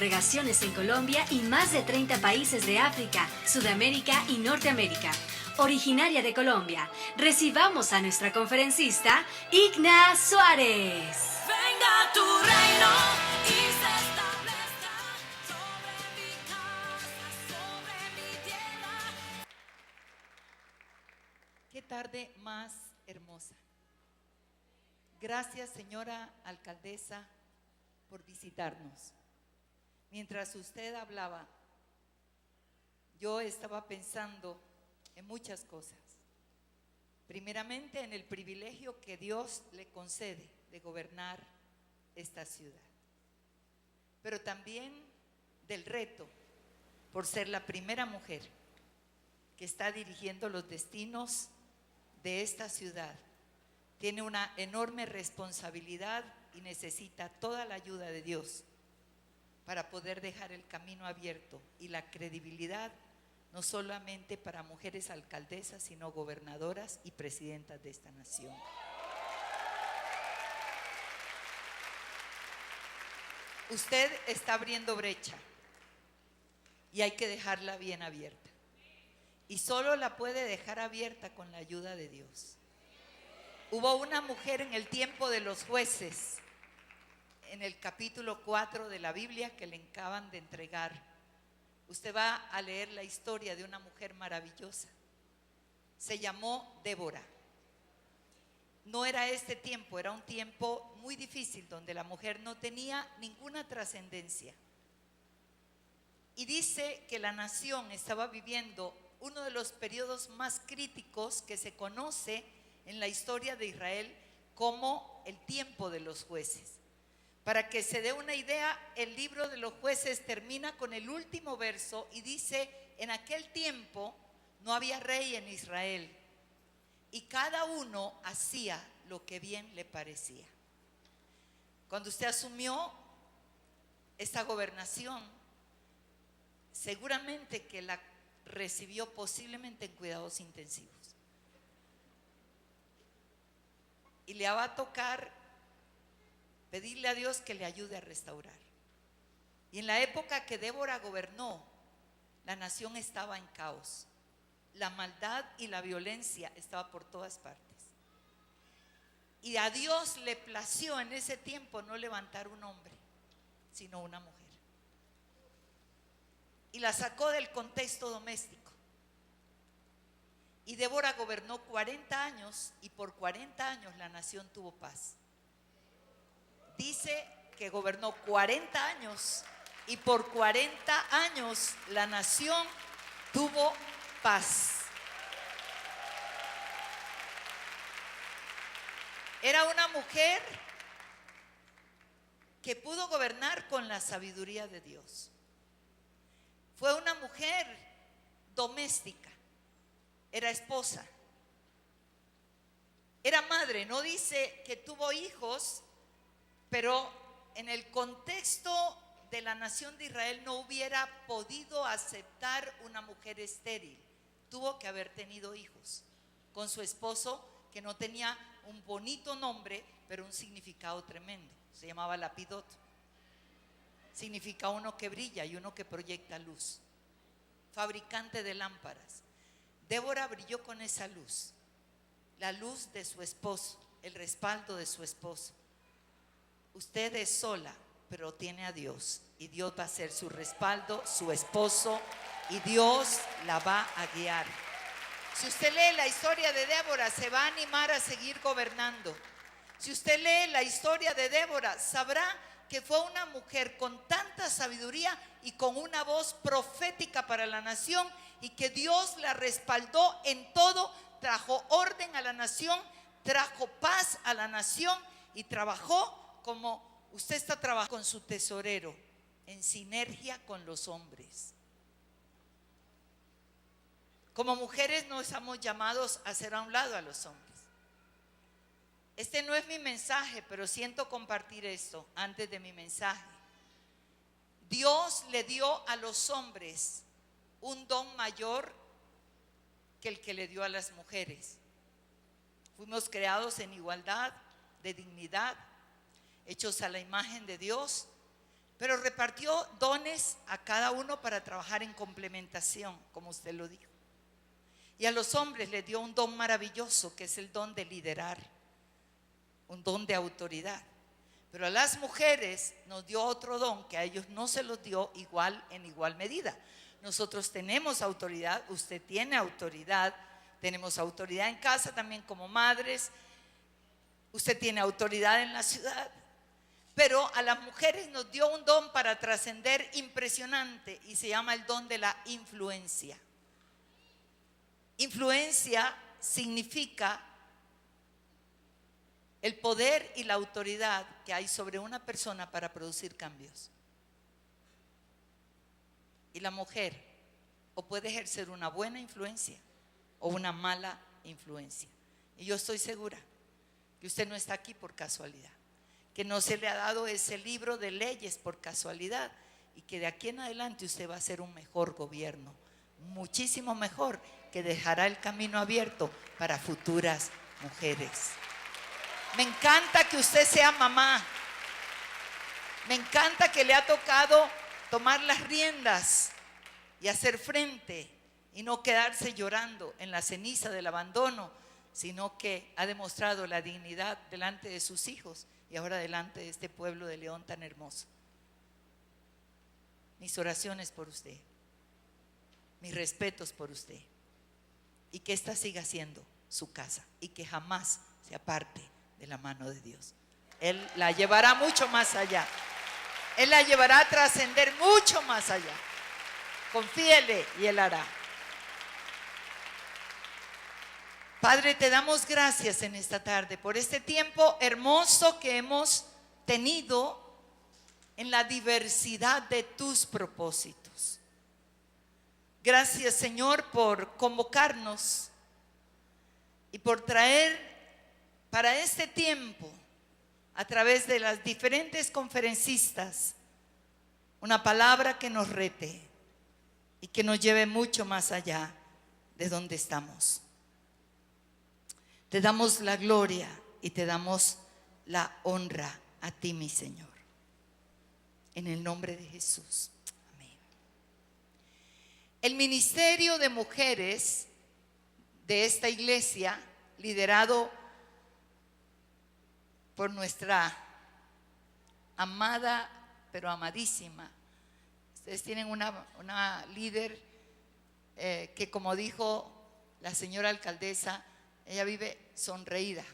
congregaciones en Colombia y más de 30 países de África, Sudamérica y Norteamérica. Originaria de Colombia, recibamos a nuestra conferencista, Igna Suárez. Venga tu reino y se establezca sobre mi casa, sobre mi tierra. Qué tarde más hermosa. Gracias, señora alcaldesa, por visitarnos. Mientras usted hablaba, yo estaba pensando en muchas cosas. Primeramente, en el privilegio que Dios le concede de gobernar esta ciudad, pero también del reto por ser la primera mujer que está dirigiendo los destinos de esta ciudad. Tiene una enorme responsabilidad y necesita toda la ayuda de Dios para poder dejar el camino abierto y la credibilidad, no solamente para mujeres alcaldesas, sino gobernadoras y presidentas de esta nación. Usted está abriendo brecha y hay que dejarla bien abierta. Y solo la puede dejar abierta con la ayuda de Dios. Hubo una mujer en el tiempo de los jueces, en el capítulo 4 de la Biblia que le acaban de entregar. Usted va a leer la historia de una mujer maravillosa. Se llamó Débora. No era este tiempo, era un tiempo muy difícil donde la mujer no tenía ninguna trascendencia. Y dice que la nación estaba viviendo uno de los periodos más críticos que se conoce en la historia de Israel como el tiempo de los jueces. Para que se dé una idea, el libro de los jueces termina con el último verso y dice: en aquel tiempo no había rey en Israel y cada uno hacía lo que bien le parecía. Cuando usted asumió esta gobernación, seguramente que la recibió posiblemente en cuidados intensivos. Y le va a tocar pedirle a Dios que le ayude a restaurar. Y en la época que Débora gobernó, la nación estaba en caos. La maldad y la violencia estaba por todas partes. Y a Dios le plació en ese tiempo no levantar un hombre, sino una mujer. Y la sacó del contexto doméstico. Y Débora gobernó 40 años y por 40 años la nación tuvo paz. Dice que gobernó 40 años y por 40 años la nación tuvo paz. Era una mujer que pudo gobernar con la sabiduría de Dios. Fue una mujer doméstica. Era esposa, era madre. No dice que tuvo hijos, pero en el contexto de la nación de Israel no hubiera podido aceptar una mujer estéril. Tuvo que haber tenido hijos con su esposo, que no tenía un bonito nombre, pero un significado tremendo. Se llamaba Lapidot. Significa uno que brilla y uno que proyecta luz. Fabricante de lámparas. Débora brilló con esa luz, la luz de su esposo, el respaldo de su esposo. Usted es sola, pero tiene a Dios, y Dios va a ser su respaldo, su esposo, y Dios la va a guiar. Si usted lee la historia de Débora, se va a animar a seguir gobernando. Si usted lee la historia de Débora, sabrá que fue una mujer con tanta sabiduría y con una voz profética para la nación, y que Dios la respaldó en todo. Trajo orden a la nación, trajo paz a la nación y trabajó como usted está trabajando con su tesorero, en sinergia con los hombres. Como mujeres no estamos llamados a hacer a un lado a los hombres. Este no es mi mensaje, pero siento compartir esto antes de mi mensaje. Dios le dio a los hombres un don mayor que el que le dio a las mujeres. Fuimos creados en igualdad de dignidad, hechos a la imagen de Dios. pero repartió dones a cada uno para trabajar en complementación, como usted lo dijo. Y a los hombres les dio un don maravilloso, que es el don de liderar, un don de autoridad. Pero a las mujeres nos dio otro don que a ellos no se los dio en igual medida. Nosotros tenemos autoridad, usted tiene autoridad, tenemos autoridad en casa también como madres, usted tiene autoridad en la ciudad. Pero a las mujeres nos dio un don para trascender impresionante y se llama el don de la influencia. Influencia significa el poder y la autoridad que hay sobre una persona para producir cambios. Y la mujer o puede ejercer una buena influencia o una mala influencia. Y yo estoy segura que usted no está aquí por casualidad, que no se le ha dado ese libro de leyes por casualidad y que de aquí en adelante usted va a ser un mejor gobierno, muchísimo mejor, que dejará el camino abierto para futuras mujeres. Me encanta que usted sea mamá, me encanta que le ha tocado tomar las riendas y hacer frente y no quedarse llorando en la ceniza del abandono, sino que ha demostrado la dignidad delante de sus hijos y ahora delante de este pueblo de León tan hermoso. Mis oraciones por usted, mis respetos por usted, y que esta siga siendo su casa y que jamás se aparte de la mano de Dios. Él la llevará mucho más allá, Él la llevará a trascender mucho más allá. Confíele y Él hará. Padre, te damos gracias en esta tarde por este tiempo hermoso que hemos tenido en la diversidad de tus propósitos. Gracias, Señor, por convocarnos y por traer para este tiempo, a través de las diferentes conferencistas, una palabra que nos rete y que nos lleve mucho más allá de donde estamos. Te damos la gloria y te damos la honra a ti, mi Señor. En el nombre de Jesús. Amén. El ministerio de mujeres de esta iglesia, liderado por nuestra amada, pero amadísima. Ustedes tienen una líder que, como dijo la señora alcaldesa, ella vive sonreída,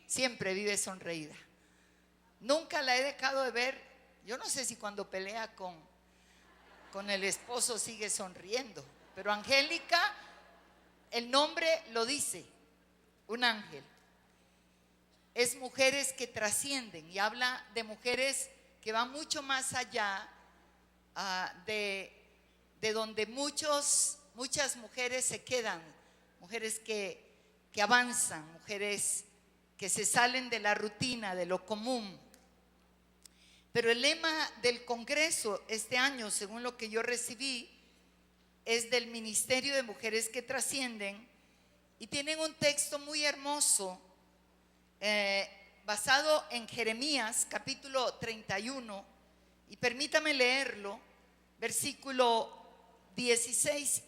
siempre vive sonreída. Nunca la he dejado de ver. Yo no sé si cuando pelea con el esposo sigue sonriendo, pero Angélica, el nombre lo dice, un ángel. Es mujeres que trascienden y habla de mujeres que van mucho más allá de donde muchas mujeres se quedan, mujeres que avanzan, mujeres que se salen de la rutina, de lo común. Pero el lema del Congreso este año, según lo que yo recibí, es del Ministerio de Mujeres que Trascienden, y tienen un texto muy hermoso basado en Jeremías capítulo 31, y permítame leerlo, versículo 16,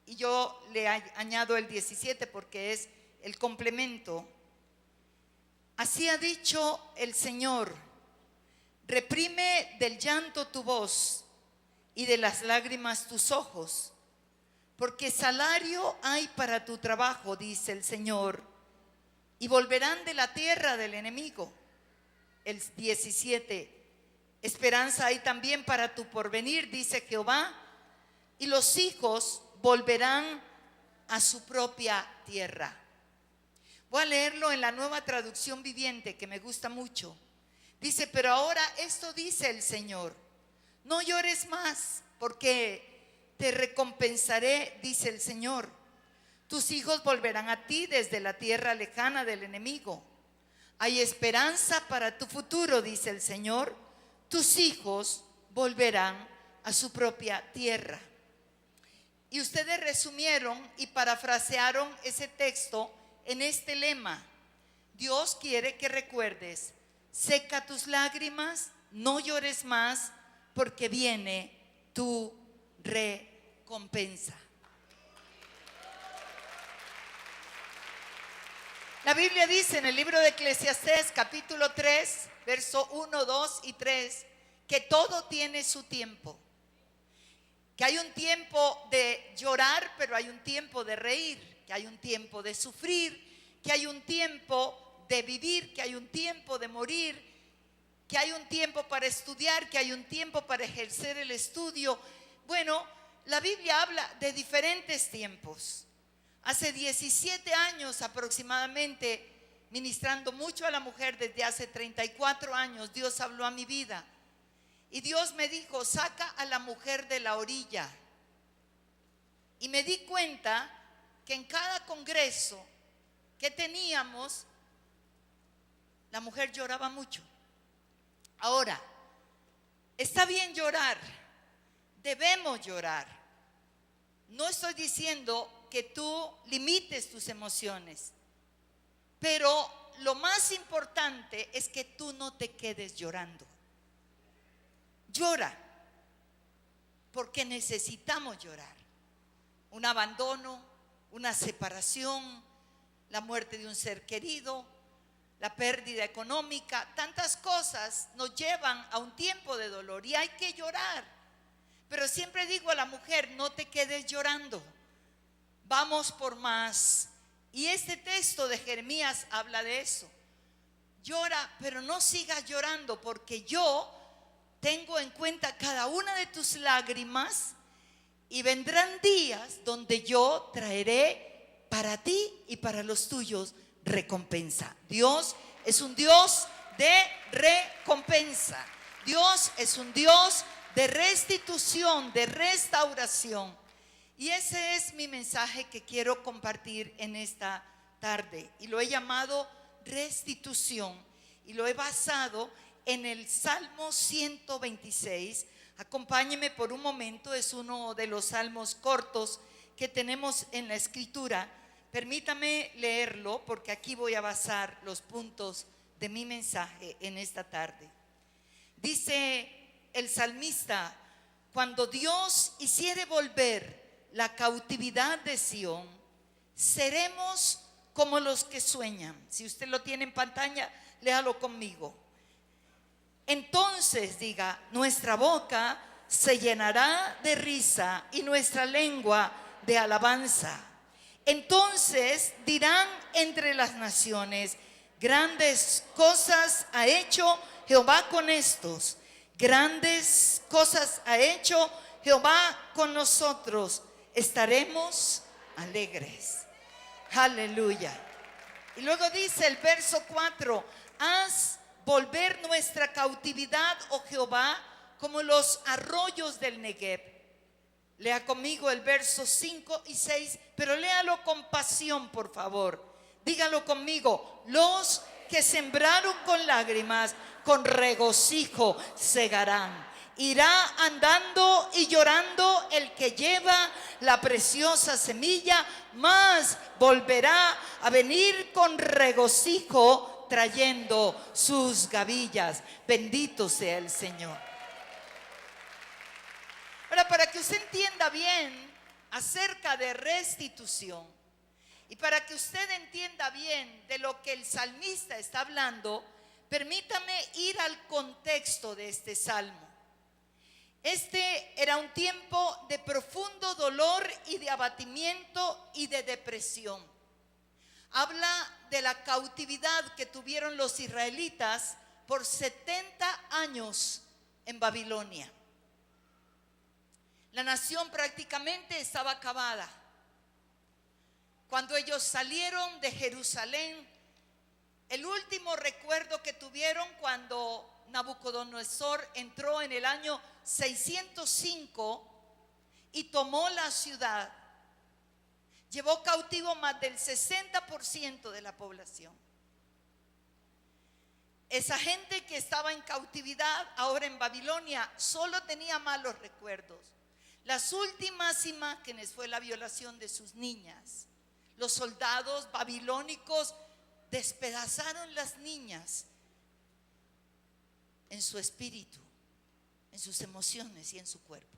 y yo le añado el 17 porque es el complemento. Así ha dicho el Señor: reprime del llanto tu voz y de las lágrimas tus ojos, porque salario hay para tu trabajo, dice el Señor, y volverán de la tierra del enemigo. El 17, esperanza hay también para tu porvenir, dice Jehová, y los hijos volverán a su propia tierra. Voy a leerlo en la Nueva Traducción Viviente, que me gusta mucho. Dice: pero ahora esto dice el Señor, no llores más, porque te recompensaré, dice el Señor. Tus hijos volverán a ti desde la tierra lejana del enemigo. Hay esperanza para tu futuro, dice el Señor. Tus hijos volverán a su propia tierra. Y ustedes resumieron y parafrasearon ese texto en este lema: Dios quiere que recuerdes, seca tus lágrimas no llores más, porque viene tu recompensa. La Biblia dice en el libro de Eclesiastés, capítulo 3, verso 1, 2 y 3, que todo tiene su tiempo. Que hay un tiempo de llorar, pero hay un tiempo de reír. Que hay un tiempo de sufrir, que hay un tiempo de vivir, que hay un tiempo de morir, que hay un tiempo para estudiar, que hay un tiempo para ejercer el estudio. Bueno, la Biblia habla de diferentes tiempos. Hace 17 años aproximadamente, ministrando mucho a la mujer desde hace 34 años, Dios habló a mi vida. Y Dios me dijo, saca a la mujer de la orilla. Y me di cuenta que en cada congreso que teníamos, la mujer lloraba mucho. Ahora, está bien llorar, debemos llorar. No estoy diciendo que tú limites tus emociones, pero lo más importante es que tú no te quedes llorando. Llora, porque necesitamos llorar. Un abandono, una separación, la muerte de un ser querido, la pérdida económica, tantas cosas nos llevan a un tiempo de dolor y hay que llorar. Pero siempre digo a la mujer, no te quedes llorando, vamos por más. Y este texto de Jeremías habla de eso. Llora, pero no sigas llorando, porque yo tengo en cuenta cada una de tus lágrimas y vendrán días donde yo traeré para ti y para los tuyos recompensa. Dios es un Dios de recompensa. Dios es un Dios de restitución, de restauración. Y ese es mi mensaje que quiero compartir en esta tarde. Y lo he llamado restitución. Y lo he basado en el Salmo 126. Acompáñeme por un momento, es uno de los salmos cortos que tenemos en la Escritura. Permítame leerlo porque aquí voy a basar los puntos de mi mensaje en esta tarde. Dice el salmista: cuando Dios hiciere volver la cautividad de Sión, seremos como los que sueñan. Si usted lo tiene en pantalla, léalo conmigo. Entonces, diga, nuestra boca se llenará de risa y nuestra lengua de alabanza. Entonces dirán entre las naciones: grandes cosas ha hecho Jehová con estos. Grandes cosas ha hecho Jehová con nosotros. Estaremos alegres. Aleluya. Y luego dice el verso 4: haz volver nuestra cautividad, oh Jehová, como los arroyos del Negev. Lea conmigo el verso 5 y 6, pero léalo con pasión, por favor. Dígalo conmigo: los que sembraron con lágrimas, con regocijo segarán. Irá andando y llorando el que lleva la preciosa semilla, mas volverá a venir con regocijo trayendo sus gavillas. Bendito sea el Señor. Ahora, para que usted entienda bien acerca de restitución y para que usted entienda bien de lo que el salmista está hablando, permítame ir al contexto de este salmo. Este era un tiempo de profundo dolor y de abatimiento y de depresión. Habla de la cautividad que tuvieron los israelitas por 70 años en Babilonia. La nación prácticamente estaba acabada. Cuando ellos salieron de Jerusalén, el último recuerdo que tuvieron cuando Nabucodonosor entró en el año 605 y tomó la ciudad, llevó cautivo más del 60% de la población. Esa gente que estaba en cautividad ahora en Babilonia solo tenía malos recuerdos. Las últimas imágenes fue la violación de sus niñas. Los soldados babilónicos despedazaron las niñas en su espíritu, en sus emociones y en su cuerpo.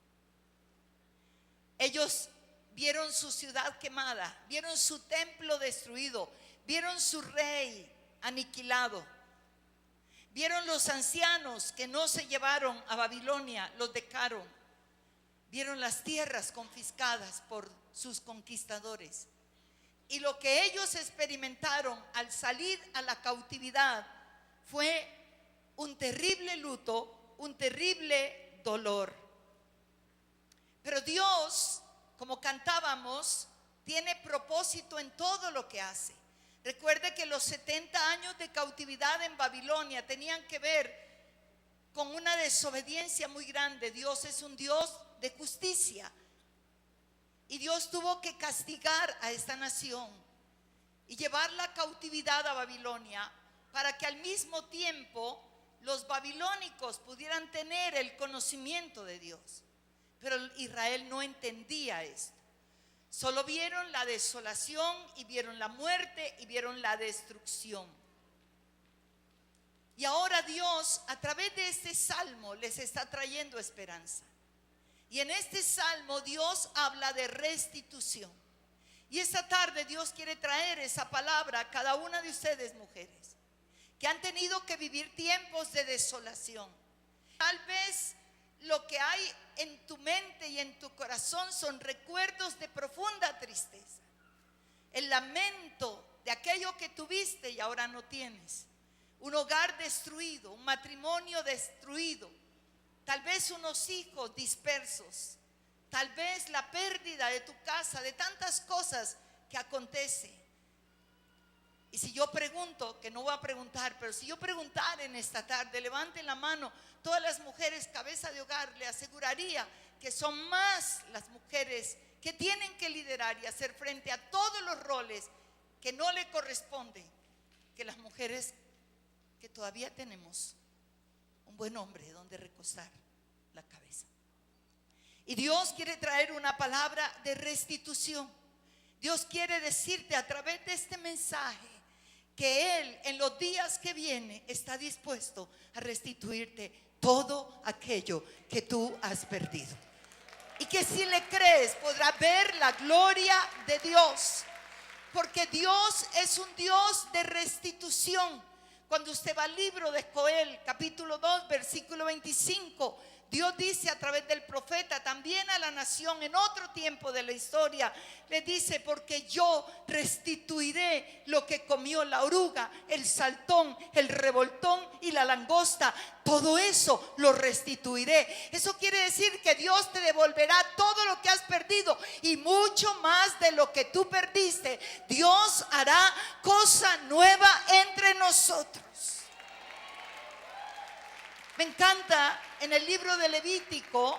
Ellos vieron su ciudad quemada, vieron su templo destruido, vieron su rey aniquilado, vieron los ancianos que no se llevaron a Babilonia, los dejaron, vieron las tierras confiscadas por sus conquistadores. Y lo que ellos experimentaron al salir a la cautividad fue un terrible luto, un terrible dolor. Pero Dios, como cantábamos, tiene propósito en todo lo que hace. Recuerde que los 70 años de cautividad en Babilonia tenían que ver con una desobediencia muy grande. Dios es un Dios de justicia. Y Dios tuvo que castigar a esta nación y llevar la cautividad a Babilonia para que al mismo tiempo los babilónicos pudieran tener el conocimiento de Dios. Pero Israel no entendía esto. Solo vieron la desolación y vieron la muerte y vieron la destrucción. Y ahora Dios, a través de este salmo, les está trayendo esperanza. Y en este salmo Dios habla de restitución. Y esta tarde Dios quiere traer esa palabra a cada una de ustedes, mujeres, que han tenido que vivir tiempos de desolación. Tal vez lo que hay en tu mente y en tu corazón son recuerdos de profunda tristeza. El lamento de aquello que tuviste y ahora no tienes. Un hogar destruido, un matrimonio destruido. Tal vez unos hijos dispersos, tal vez la pérdida de tu casa, de tantas cosas que acontecen. Y si yo pregunto, que no voy a preguntar, pero si yo preguntara en esta tarde, levanten la mano, todas las mujeres cabeza de hogar, le aseguraría que son más las mujeres que tienen que liderar y hacer frente a todos los roles que no le corresponden, que las mujeres que todavía tenemos un buen hombre donde recostar la cabeza. Y Dios quiere traer una palabra de restitución. Dios quiere decirte a través de este mensaje que Él en los días que viene está dispuesto a restituirte todo aquello que tú has perdido. Y que si le crees podrás ver la gloria de Dios, porque Dios es un Dios de restitución. Cuando usted va al libro de Joel, capítulo 2, versículo 25, Dios dice a través del profeta también a la nación en otro tiempo de la historia, le dice: porque yo restituiré lo que comió la oruga, el saltón, el revoltón y la langosta. Todo eso lo restituiré. Eso quiere decir que Dios te devolverá todo lo que has perdido y mucho más de lo que tú perdiste. Dios hará cosa nueva entre nosotros. Me encanta en el libro de Levítico,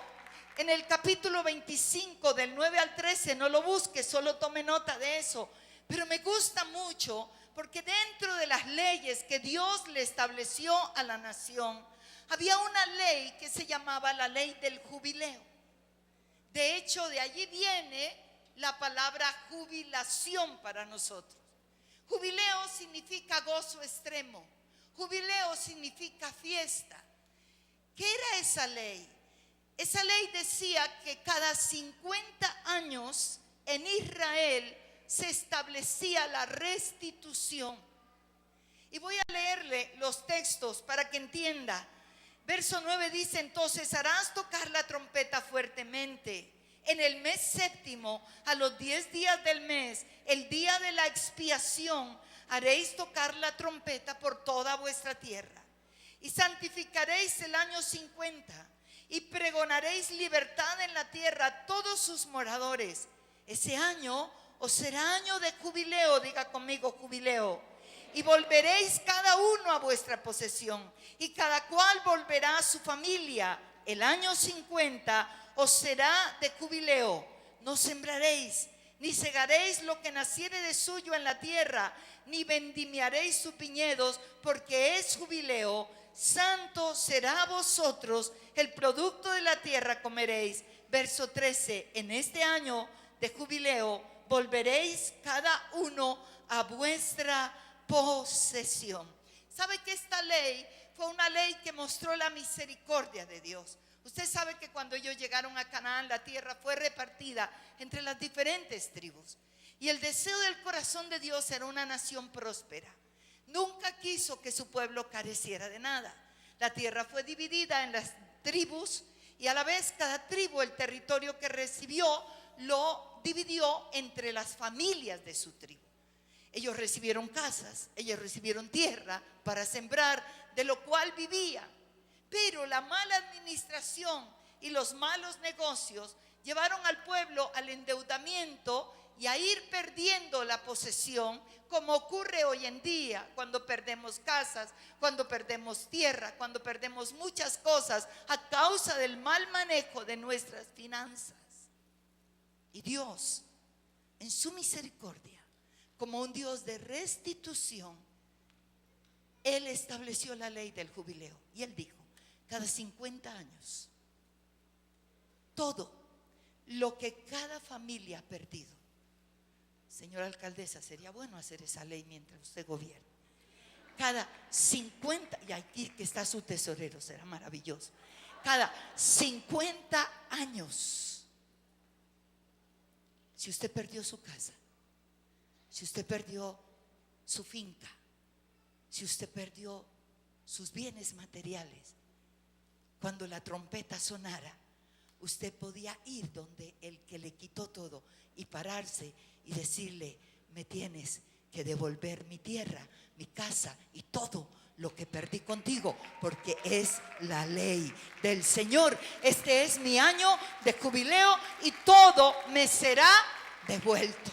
en el capítulo 25, del 9 al 13, no lo busque, solo tome nota de eso. Pero me gusta mucho porque dentro de las leyes que Dios le estableció a la nación, había una ley que se llamaba la ley del jubileo. De hecho, de allí viene la palabra jubilación para nosotros. Jubileo significa gozo extremo. Jubileo significa fiesta. ¿Qué era esa ley? Esa ley decía que cada 50 años en Israel se establecía la restitución. Y voy a leerle los textos para que entienda. Verso 9 dice: entonces harás tocar la trompeta fuertemente. En el mes séptimo, a los 10 días del mes, el día de la expiación, haréis tocar la trompeta por toda vuestra tierra. Y santificaréis el año 50 y pregonaréis libertad en la tierra a todos sus moradores. Ese año os será año de jubileo, diga conmigo jubileo. Y volveréis cada uno a vuestra posesión y cada cual volverá a su familia. El año 50 os será de jubileo. No sembraréis ni segaréis lo que naciere de suyo en la tierra, ni vendimiaréis sus viñedos, porque es jubileo. Santo será a vosotros, el producto de la tierra comeréis. Verso 13: en este año de jubileo volveréis cada uno a vuestra posesión. ¿Sabe que esta ley fue una ley que mostró la misericordia de Dios. Usted sabe que cuando ellos llegaron a Canaán, la tierra fue repartida entre las diferentes tribus. Y el deseo del corazón de Dios era una nación próspera. Nunca quiso que su pueblo careciera de nada. La tierra fue dividida en las tribus y a la vez cada tribu, el territorio que recibió, lo dividió entre las familias de su tribu. Ellos recibieron casas, ellos recibieron tierra para sembrar, de lo cual vivían. Pero la mala administración y los malos negocios llevaron al pueblo al endeudamiento y a ir perdiendo la posesión, como ocurre hoy en día cuando perdemos casas, cuando perdemos tierra, cuando perdemos muchas cosas a causa del mal manejo de nuestras finanzas. Y Dios, en su misericordia, como un Dios de restitución, Él estableció la ley del jubileo. Y Él dijo, cada 50 años, todo lo que cada familia ha perdido. Señora alcaldesa, sería bueno hacer esa ley mientras usted gobierna. Cada 50, y aquí que está su tesorero, será maravilloso. Cada 50 años, si usted perdió su casa, si usted perdió su finca, si usted perdió sus bienes materiales, cuando la trompeta sonara, usted podía ir donde el que le quitó todo y pararse y decirle: me tienes que devolver mi tierra, mi casa y todo lo que perdí contigo, porque es la ley del Señor. Este es mi año de jubileo y todo me será devuelto.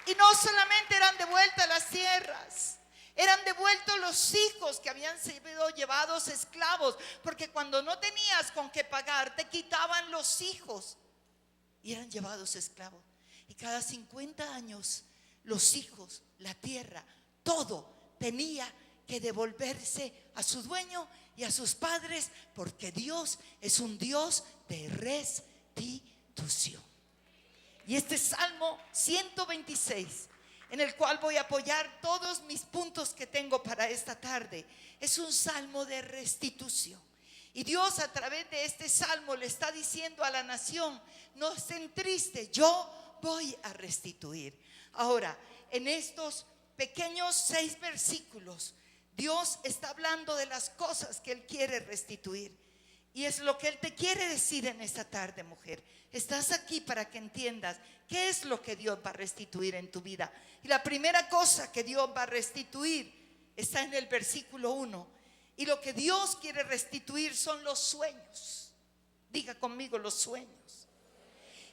Y no solamente eran devueltas las tierras, eran devueltos los hijos que habían sido llevados esclavos, porque cuando no tenías con qué pagar, te quitaban los hijos y eran llevados esclavos. Y cada 50 años los hijos, la tierra, todo tenía que devolverse a su dueño y a sus padres, porque Dios es un Dios de restitución. Y este Salmo 126, en el cual voy a apoyar todos mis puntos que tengo para esta tarde, es un salmo de restitución. Y Dios a través de este salmo le está diciendo a la nación: no estén tristes, yo voy a restituir. Ahora, en estos pequeños 6 versículos, Dios está hablando de las cosas que Él quiere restituir. Y es lo que Él te quiere decir en esta tarde, mujer. Estás aquí para que entiendas qué es lo que Dios va a restituir en tu vida. Y la primera cosa que Dios va a restituir está en el versículo 1. Y lo que Dios quiere restituir son los sueños. Diga conmigo, los sueños.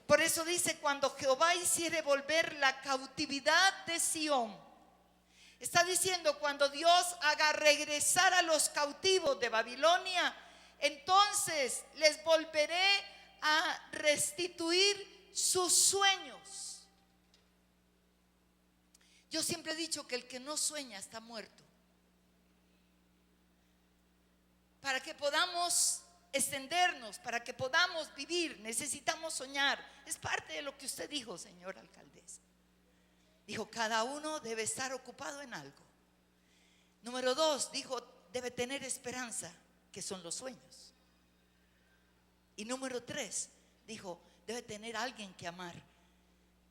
Por eso dice: cuando Jehová hiciere volver la cautividad de Sión. Está diciendo, cuando Dios haga regresar a los cautivos de Babilonia, entonces les volveré a restituir sus sueños. Yo siempre he dicho que el que no sueña está muerto. Para que podamos extendernos, para que podamos vivir, necesitamos soñar. Es parte de lo que usted dijo, señora alcaldesa. Dijo: cada uno debe estar ocupado en algo. Número 2, dijo: debe tener esperanza, que son los sueños. Y número 3, dijo: debe tener a alguien que amar.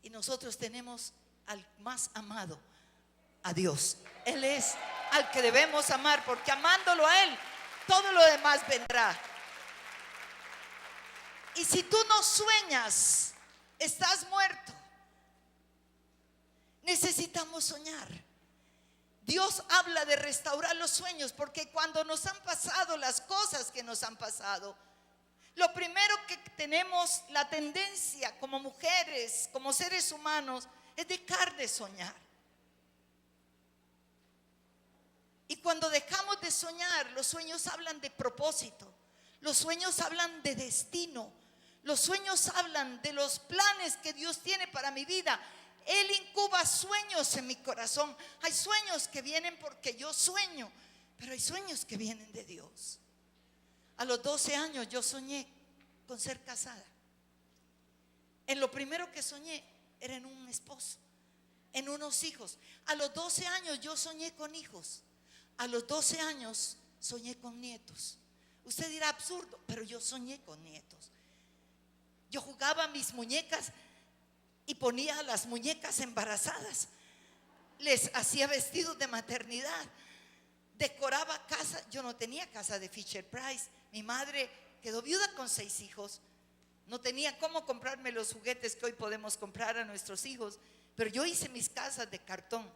Y nosotros tenemos al más amado, a Dios. Él es al que debemos amar, porque amándolo a Él, todo lo demás vendrá. Y si tú no sueñas, estás muerto. Necesitamos soñar. Dios habla de restaurar los sueños, porque cuando nos han pasado las cosas que nos han pasado, lo primero que tenemos la tendencia como mujeres, como seres humanos, es dejar de soñar. Y cuando dejamos de soñar, los sueños hablan de propósito, los sueños hablan de destino, los sueños hablan de los planes que Dios tiene para mi vida. Él incuba sueños en mi corazón. Hay sueños que vienen porque yo sueño, pero hay sueños que vienen de Dios. A los 12 años yo soñé con ser casada. En lo primero que soñé era en un esposo, en unos hijos. A los 12 años yo soñé con hijos. A los 12 años soñé con nietos. Usted dirá absurdo, pero yo soñé con nietos. Yo jugaba a mis muñecas y ponía a las muñecas embarazadas. Les hacía vestidos de maternidad. Decoraba casa. Yo no tenía casa de Fisher Price. Mi madre quedó viuda con 6 hijos. No tenía cómo comprarme los juguetes que hoy podemos comprar a nuestros hijos. Pero yo hice mis casas de cartón.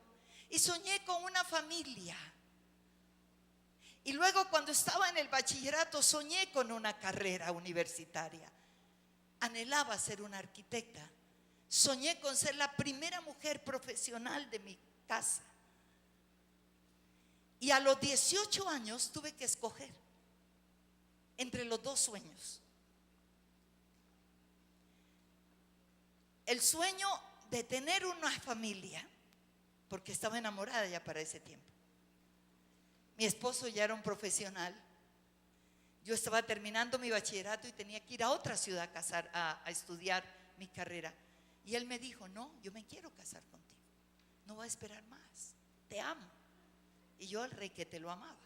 Y soñé con una familia. Y luego cuando estaba en el bachillerato soñé con una carrera universitaria. Anhelaba ser una arquitecta. Soñé con ser la primera mujer profesional de mi casa. Y a los 18 años tuve que escoger entre los 2 sueños. El sueño de tener una familia, porque estaba enamorada ya para ese tiempo. Mi esposo ya era un profesional. Yo estaba terminando mi bachillerato y tenía que ir a otra ciudad a estudiar mi carrera. Y él me dijo: no, yo me quiero casar contigo. No voy a esperar más. Te amo. Y yo al rey que te lo amaba.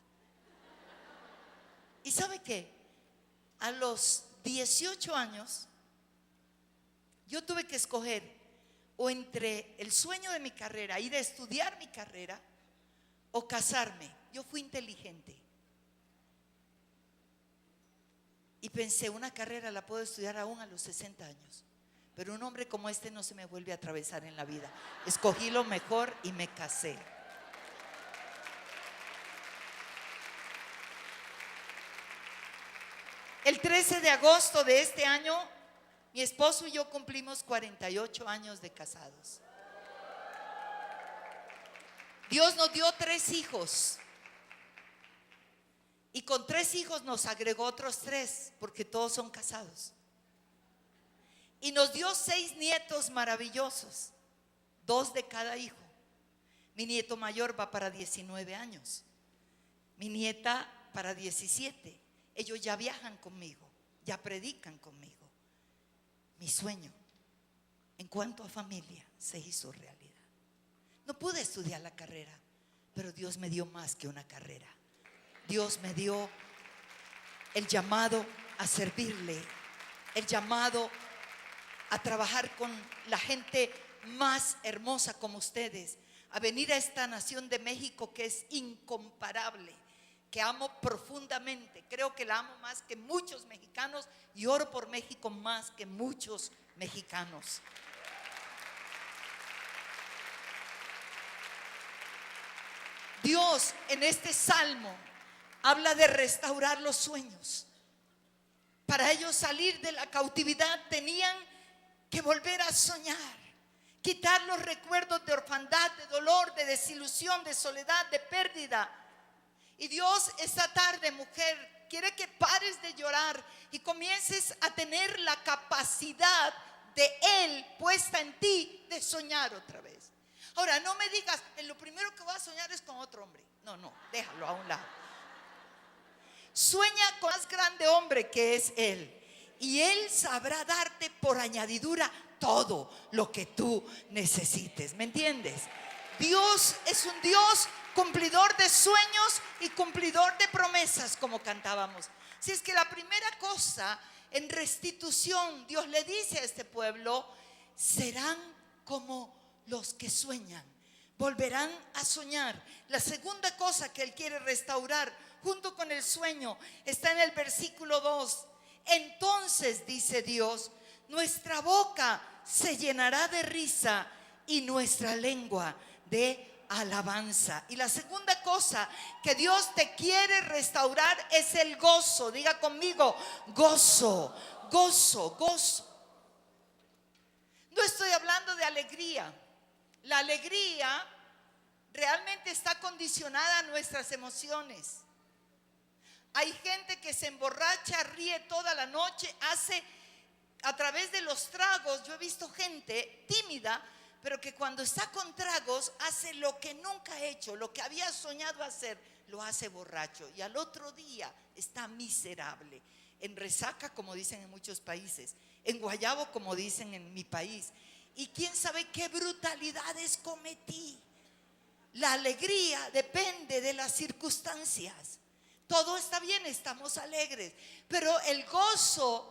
¿Y sabe qué? A los 18 años yo tuve que escoger o entre el sueño de mi carrera, ir a estudiar mi carrera, o casarme. Yo fui inteligente y pensé: una carrera la puedo estudiar aún a los 60 años, pero un hombre como este no se me vuelve a atravesar en la vida. Escogí lo mejor y me casé. El 13 de agosto de este año, mi esposo y yo cumplimos 48 años de casados. Dios nos dio 3 hijos. Y con 3 hijos nos agregó otros 3, porque todos son casados. Y nos dio 6 nietos maravillosos, 2 de cada hijo. Mi nieto mayor va para 19 años. Mi nieta para 17. Ellos ya viajan conmigo, ya predican conmigo. Mi sueño en cuanto a familia se hizo realidad. No pude estudiar la carrera, pero Dios me dio más que una carrera. Dios me dio el llamado a servirle, el llamado a trabajar con la gente más hermosa como ustedes, a venir a esta nación de México que es incomparable, que amo profundamente. Creo que la amo más que muchos mexicanos y oro por México más que muchos mexicanos. Dios en este salmo habla de restaurar los sueños. Para ellos salir de la cautividad tenían que volver a soñar, quitar los recuerdos de orfandad, de dolor, de desilusión, de soledad, de pérdida. Y Dios esta tarde, mujer, quiere que pares de llorar y comiences a tener la capacidad de Él puesta en ti de soñar otra vez. Ahora, no me digas: lo primero que voy a soñar es con otro hombre. No, déjalo a un lado. Sueña con el más grande hombre, que es Él, y Él sabrá darte por añadidura todo lo que tú necesites. ¿Me entiendes? Dios es un Dios cumplidor de sueños y cumplidor de promesas, como cantábamos. Si es que la primera cosa en restitución, Dios le dice a este pueblo: serán como los que sueñan, volverán a soñar. La segunda cosa que Él quiere restaurar junto con el sueño está en el versículo 2. Entonces, dice Dios, nuestra boca se llenará de risa y nuestra lengua de alabanza. Y la segunda cosa que Dios te quiere restaurar es el gozo. Diga conmigo: gozo, gozo, gozo. No estoy hablando de alegría. La alegría realmente está condicionada a nuestras emociones. Hay gente que se emborracha, ríe toda la noche, hace a través de los tragos. Yo he visto gente tímida, pero que cuando está con tragos hace lo que nunca ha hecho, lo que había soñado hacer, lo hace borracho. Y al otro día está miserable, en resaca, como dicen en muchos países, en guayabo, como dicen en mi país. Y quién sabe qué brutalidades cometí. La alegría depende de las circunstancias. Todo está bien, estamos alegres, pero el gozo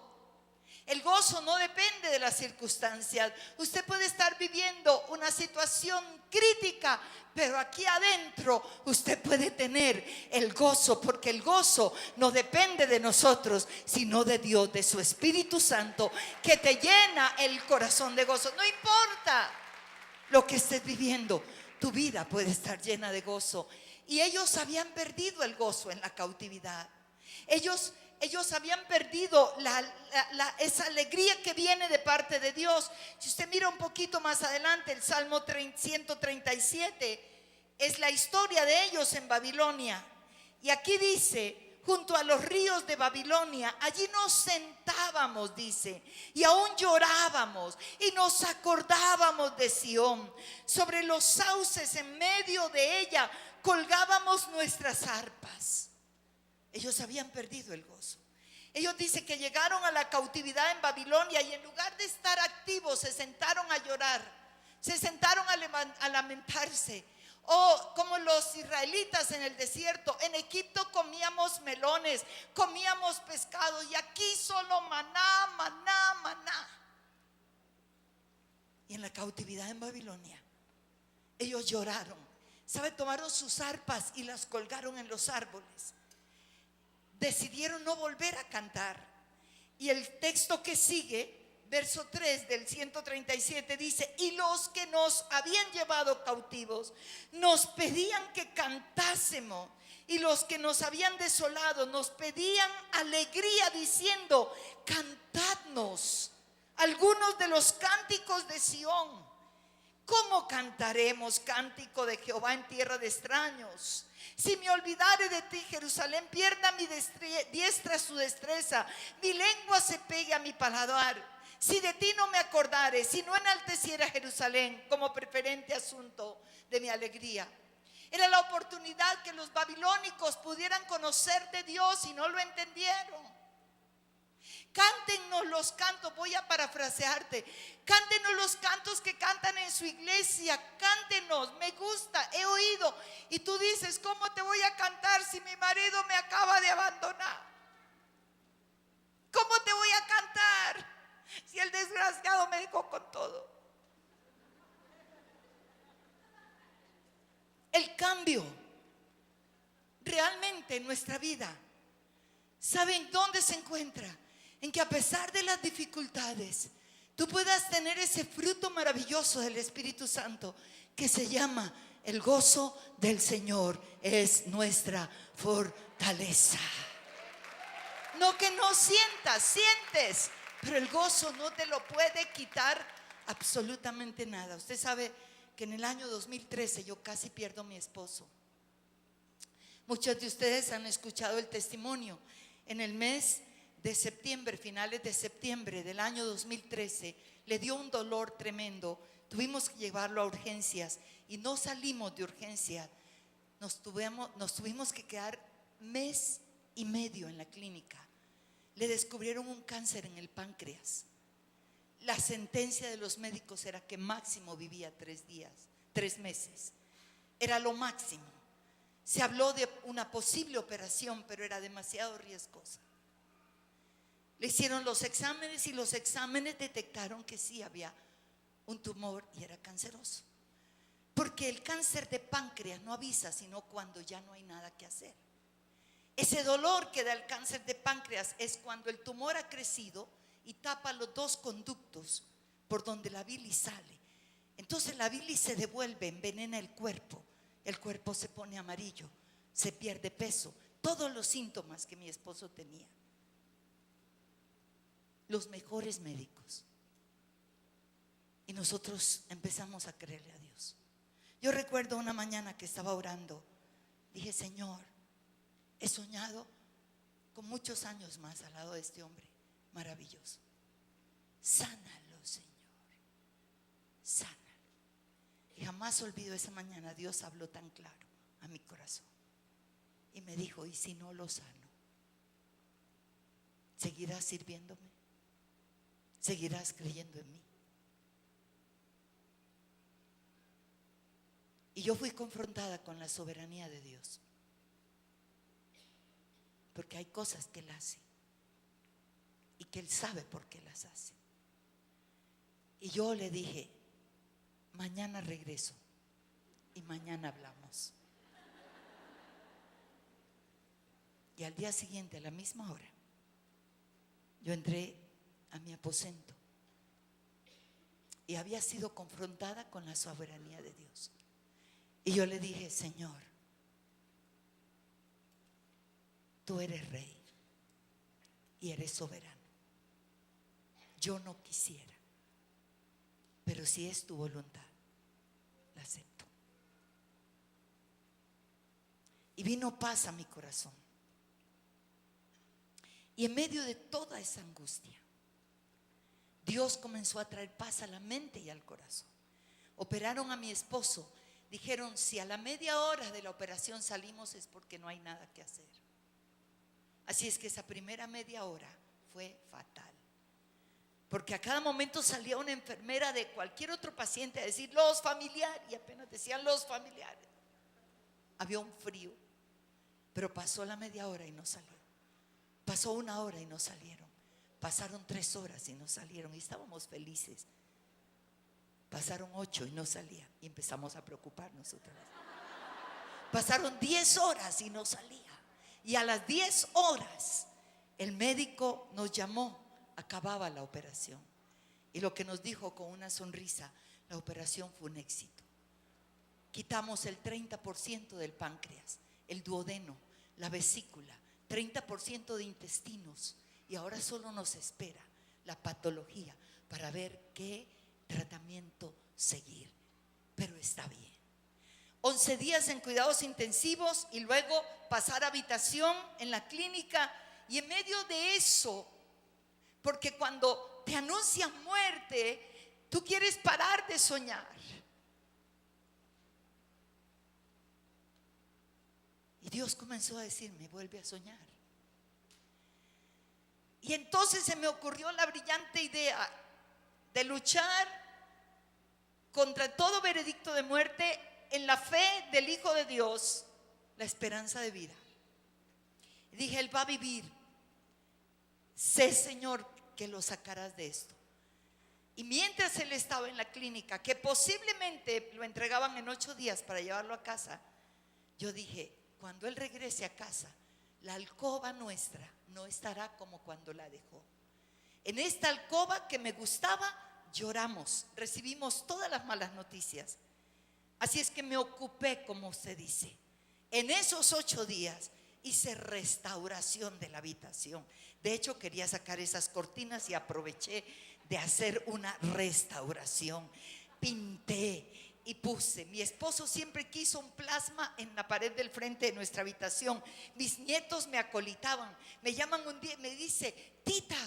no depende de las circunstancias. Usted puede estar viviendo una situación crítica, pero aquí adentro usted puede tener el gozo, porque el gozo no depende de nosotros, sino de Dios, de su Espíritu Santo, que te llena el corazón de gozo. No importa lo que estés viviendo, tu vida puede estar llena de gozo. Y ellos habían perdido el gozo en la cautividad. Ellos habían perdido esa alegría que viene de parte de Dios. Si usted mira un poquito más adelante, el Salmo 137 es la historia de ellos en Babilonia. Y aquí dice: junto a los ríos de Babilonia, allí nos sentábamos, dice, y aún llorábamos y nos acordábamos de Sión. Sobre los sauces en medio de ella colgábamos nuestras arpas. Ellos habían perdido el gozo. Ellos dicen que llegaron a la cautividad en Babilonia y en lugar de estar activos se sentaron a llorar, se sentaron a lamentarse. O como los israelitas en el desierto, en Egipto comíamos melones, comíamos pescado, y aquí solo maná, maná, maná. Y en la cautividad en Babilonia ellos lloraron. ¿Sabe? Tomaron sus arpas y las colgaron en los árboles. Decidieron no volver a cantar. Y el texto que sigue, verso 3 del 137, dice: y los que nos habían llevado cautivos nos pedían que cantásemos, y los que nos habían desolado nos pedían alegría, diciendo: cantadnos algunos de los cánticos de Sión. ¿Cómo cantaremos cántico de Jehová en tierra de extraños? Si me olvidare de ti, Jerusalén, pierda mi diestra su destreza, mi lengua se pegue a mi paladar. Si de ti no me acordare, si no enalteciera Jerusalén como preferente asunto de mi alegría. Era la oportunidad que los babilónicos pudieran conocer de Dios y no lo entendieron. Cántenos los cantos, voy a parafrasearte, cántenos los cantos que cantan en su iglesia, cántenos, me gusta, he oído. Y tú dices: ¿cómo te voy a cantar si mi marido me acaba de abandonar? ¿Cómo te voy a cantar si el desgraciado me dejó con todo? El cambio realmente en nuestra vida, ¿saben dónde se encuentra? En que a pesar de las dificultades, tú puedas tener ese fruto maravilloso del Espíritu Santo que se llama el gozo del Señor. Es nuestra fortaleza. No que no sientes, pero el gozo no te lo puede quitar absolutamente nada. Usted sabe que en el año 2013 yo casi pierdo a mi esposo. Muchos de ustedes han escuchado el testimonio. En el mes de septiembre, finales de septiembre del año 2013, le dio un dolor tremendo. Tuvimos que llevarlo a urgencias y no salimos de urgencias. Nos tuvimos que quedar mes y medio en la clínica. Le descubrieron un cáncer en el páncreas. La sentencia de los médicos era que máximo vivía 3 meses. Era lo máximo. Se habló de una posible operación, pero era demasiado riesgosa. Le hicieron los exámenes y los exámenes detectaron que sí había un tumor y era canceroso. Porque el cáncer de páncreas no avisa sino cuando ya no hay nada que hacer. Ese dolor que da el cáncer de páncreas es cuando el tumor ha crecido y tapa los 2 conductos por donde la bilis sale. Entonces la bilis se devuelve, envenena el cuerpo se pone amarillo, se pierde peso, todos los síntomas que mi esposo tenía. Los mejores médicos. Y nosotros empezamos a creerle a Dios. Yo recuerdo una mañana que estaba orando, dije: Señor, he soñado con muchos años más al lado de este hombre maravilloso. Sánalo, Señor, sánalo. Y jamás olvido esa mañana, Dios habló tan claro a mi corazón y me dijo: ¿y si no lo sano? ¿Seguirás sirviéndome? ¿Seguirás creyendo en mí? Y yo fui confrontada con la soberanía de Dios. Porque hay cosas que Él hace y que Él sabe por qué las hace. Y yo le dije, mañana regreso y mañana hablamos. Y al día siguiente, a la misma hora, yo entré a mi aposento y había sido confrontada con la soberanía de Dios. Y yo le dije, Señor, tú eres rey y eres soberano. Yo no quisiera, pero si es tu voluntad, la acepto. Y vino paz a mi corazón. Y en medio de toda esa angustia, Dios comenzó a traer paz a la mente y al corazón. Operaron a mi esposo. Dijeron, si a la media hora de la operación salimos es porque no hay nada que hacer. Así es que esa primera media hora fue fatal. Porque a cada momento salía una enfermera de cualquier otro paciente a decir, los familiares. Y apenas decían los familiares. Había un frío. Pero pasó la media hora y no salió. Pasó una hora y no salieron. Pasaron 3 horas y no salieron. Y estábamos felices. Pasaron 8 y no salían. Y empezamos a preocuparnos otra vez. Pasaron 10 horas y no salía. Y a las 10 horas el médico nos llamó. Acababa la operación. Y lo que nos dijo con una sonrisa, la operación fue un éxito. Quitamos el 30% del páncreas, el duodeno, la vesícula, 30% de intestinos. Y ahora solo nos espera la patología para ver qué tratamiento seguir. Pero está bien. 11 días en cuidados intensivos y luego pasar a habitación en la clínica. Y en medio de eso, porque cuando te anuncian muerte, tú quieres parar de soñar. Y Dios comenzó a decirme, vuelve a soñar. Y entonces se me ocurrió la brillante idea de luchar contra todo veredicto de muerte en la fe del Hijo de Dios, la esperanza de vida. Y dije, Él va a vivir. Sé, Señor, que lo sacarás de esto. Y mientras Él estaba en la clínica, que posiblemente lo entregaban en 8 días para llevarlo a casa, yo dije, cuando Él regrese a casa, la alcoba nuestra no estará como cuando la dejó. En esta alcoba que me gustaba, lloramos, recibimos todas las malas noticias. Así es que me ocupé, como se dice. En esos 8 días hice restauración de la habitación. De hecho, quería sacar esas cortinas y aproveché de hacer una restauración. Pinté y puse. Mi esposo siempre quiso un plasma en la pared del frente de nuestra habitación. Mis nietos me acolitaban. Me llaman un día y me dice, Tita,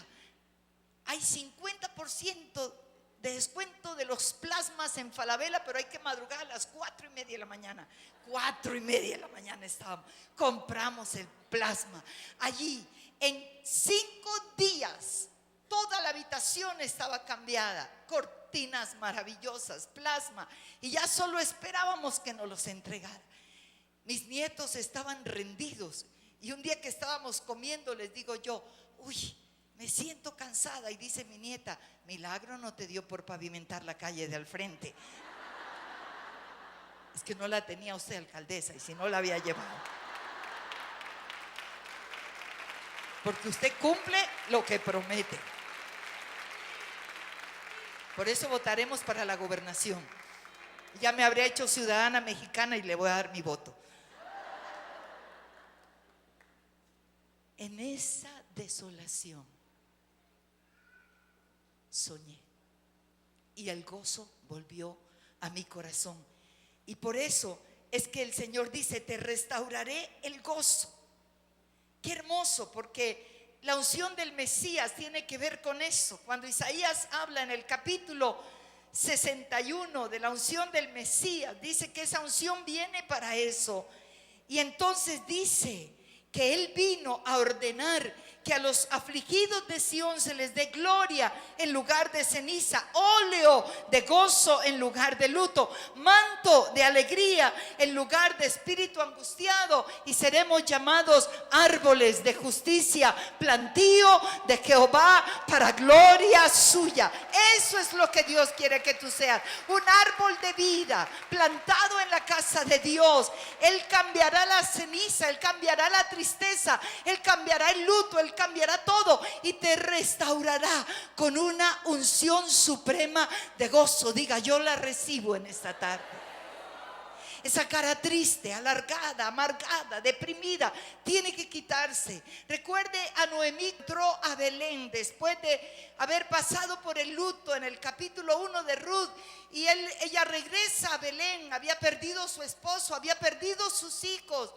hay 50% de descuento de los plasmas en Falabella, pero hay que madrugar a las 4:30 de la mañana. 4:30 de la mañana estábamos. Compramos el plasma. Allí, en 5 días, toda la habitación estaba cambiada. Cortinas maravillosas, plasma. Y ya solo esperábamos que nos los entregara. Mis nietos estaban rendidos. Y un día que estábamos comiendo, les digo yo, uy, me siento cansada. Y dice mi nieta, milagro no te dio por pavimentar la calle de al frente. Es que no la tenía usted, alcaldesa, y si no la había llevado. Porque usted cumple lo que promete. Por eso votaremos para la gobernación. Ya me habré hecho ciudadana mexicana y le voy a dar mi voto. En esa desolación soñé y el gozo volvió a mi corazón. Y por eso es que el Señor dice, te restauraré el gozo. Qué hermoso, porque la unción del Mesías tiene que ver con eso. Cuando Isaías habla en el capítulo 61 de la unción del Mesías, dice que esa unción viene para eso. Y entonces dice que Él vino a ordenar que a los afligidos de Sión se les dé gloria en lugar de ceniza, óleo de gozo en lugar de luto, manto de alegría en lugar de espíritu angustiado, y seremos llamados árboles de justicia, plantío de Jehová para gloria suya. Eso es lo que Dios quiere que tú seas, un árbol de vida plantado en la casa de Dios. Él cambiará la ceniza, Él cambiará la tristeza, Él cambiará el luto, Él cambiará todo y te restaurará con una unción suprema de gozo. Diga, yo la recibo en esta tarde. Esa cara triste, alargada, amargada, deprimida, tiene que quitarse. Recuerde a Noemí, entró a Belén después de haber pasado por el luto en el capítulo 1 de Ruth. Y ella regresa a Belén. Había perdido su esposo, había perdido sus hijos,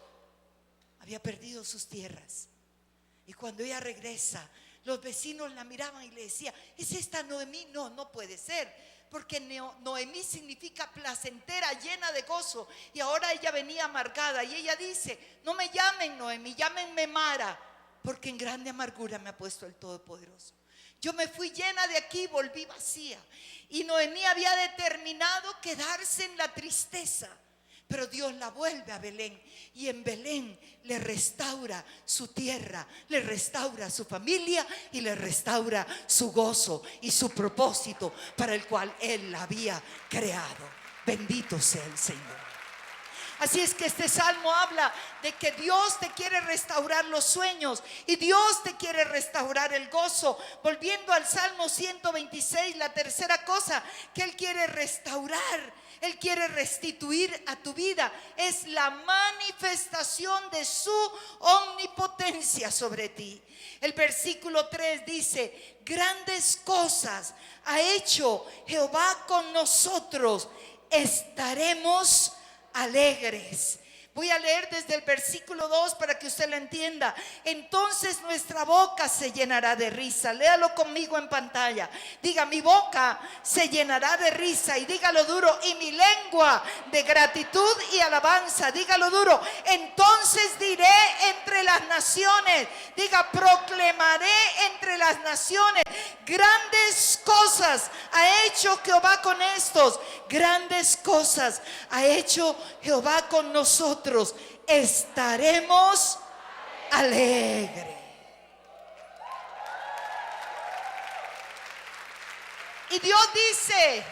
había perdido sus tierras. Y cuando ella regresa, los vecinos la miraban y le decían: ¿es esta Noemí? No, no puede ser. Porque Noemí significa placentera, llena de gozo. Y ahora ella venía amargada. Y ella dice: no me llamen Noemí, llámenme Mara, porque en grande amargura me ha puesto el Todopoderoso. Yo me fui llena de aquí, volví vacía. Y Noemí había determinado quedarse en la tristeza. Pero Dios la vuelve a Belén, y en Belén le restaura su tierra, le restaura su familia y le restaura su gozo y su propósito para el cual Él la había creado. Bendito sea el Señor. Así es que este salmo habla de que Dios te quiere restaurar los sueños y Dios te quiere restaurar el gozo. Volviendo al Salmo 126, la tercera cosa que Él quiere restaurar, Él quiere restituir a tu vida, es la manifestación de su omnipotencia sobre ti. El versículo 3 dice: grandes cosas ha hecho Jehová con nosotros, estaremos alegres. Voy a leer desde el versículo 2 para que usted lo entienda. Entonces nuestra boca se llenará de risa. Léalo conmigo en pantalla. Diga: mi boca se llenará de risa. Y dígalo duro: y mi lengua de gratitud y alabanza. Dígalo duro: entonces diré entre las naciones. Diga: proclamaré entre las naciones. Grandes cosas ha hecho Jehová con estos. Grandes cosas ha hecho Jehová con nosotros. Estaremos alegres. Y Dios dice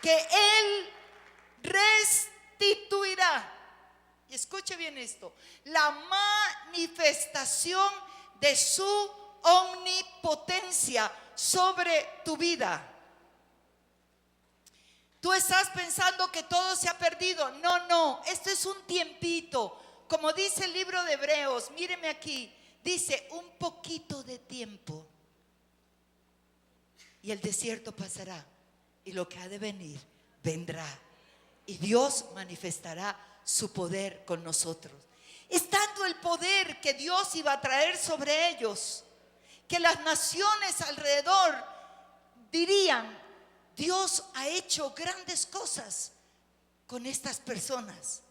que Él restituirá, y escuche bien esto, la manifestación de su omnipotencia sobre tu vida. Tú estás pensando que todo se ha perdido. No, no, esto es un tiempito. Como dice el libro de Hebreos, míreme aquí, dice: un poquito de tiempo y el desierto pasará, y lo que ha de venir vendrá, y Dios manifestará su poder con nosotros. Es tanto el poder que Dios iba a traer sobre ellos, que las naciones alrededor dirían: Dios ha hecho grandes cosas con estas personas.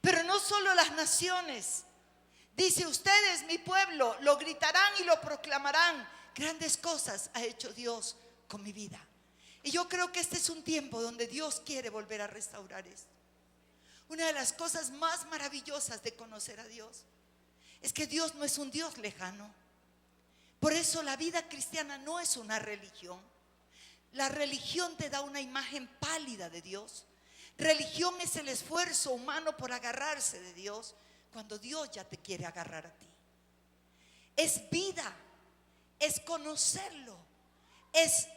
Pero no solo las naciones. Dice: ustedes, mi pueblo, lo gritarán y lo proclamarán. Grandes cosas ha hecho Dios con mi vida. Y yo creo que este es un tiempo donde Dios quiere volver a restaurar esto. Una de las cosas más maravillosas de conocer a Dios es que Dios no es un Dios lejano. Por eso la vida cristiana no es una religión. La religión te da una imagen pálida de Dios. Religión es el esfuerzo humano por agarrarse de Dios, cuando Dios ya te quiere agarrar a ti. Es vida, es conocerlo, es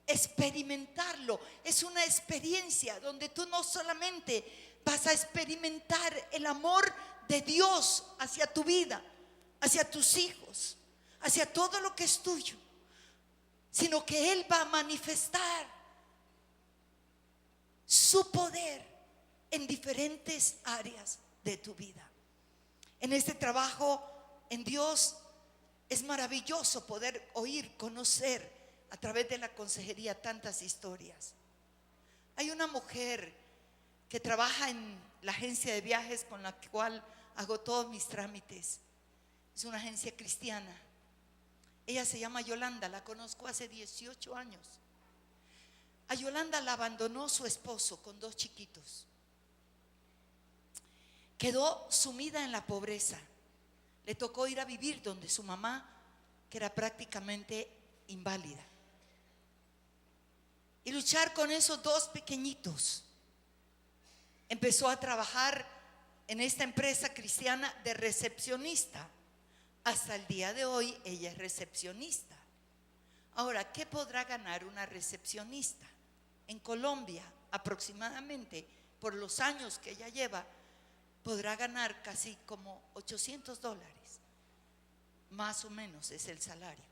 experimentarlo. Es una experiencia donde tú no solamente vas a experimentar el amor de Dios hacia tu vida, hacia tus hijos, hacia todo lo que es tuyo, sino que Él va a manifestar su poder en diferentes áreas de tu vida. En este trabajo en Dios es maravilloso poder oír, conocer a través de la consejería tantas historias. Hay una mujer que trabaja en la agencia de viajes con la cual hago todos mis trámites. Es una agencia cristiana. Ella se llama Yolanda, la conozco hace 18 años. A Yolanda la abandonó su esposo con 2 chiquitos. Quedó sumida en la pobreza. Le tocó ir a vivir donde su mamá, que era prácticamente inválida, y luchar con esos 2 pequeñitos. Empezó a trabajar en esta empresa cristiana de recepcionista. Hasta el día de hoy ella es recepcionista. Ahora, ¿qué podrá ganar una recepcionista? En Colombia, aproximadamente, por los años que ella lleva, podrá ganar casi como $800. Más o menos es el salario.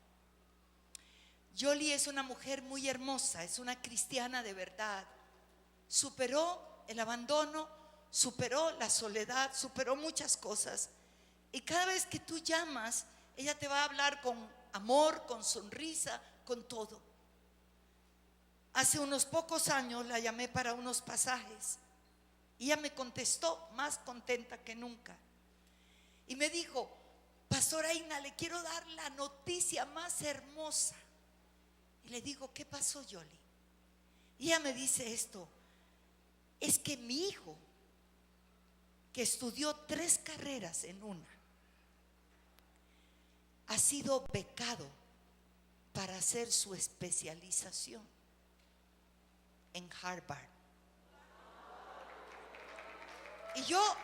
Yoli es una mujer muy hermosa, es una cristiana de verdad. Superó el abandono, superó la soledad, superó muchas cosas. Y cada vez que tú llamas, ella te va a hablar con amor, con sonrisa, con todo. Hace unos pocos años la llamé para unos pasajes y ella me contestó más contenta que nunca. Y me dijo: Pastora Igna, le quiero dar la noticia más hermosa. Y le digo: ¿qué pasó, Yoli? Y ella me dice esto: es que mi hijo, que estudió 3 carreras en una, ha sido becado para hacer su especialización en Harvard. Y yo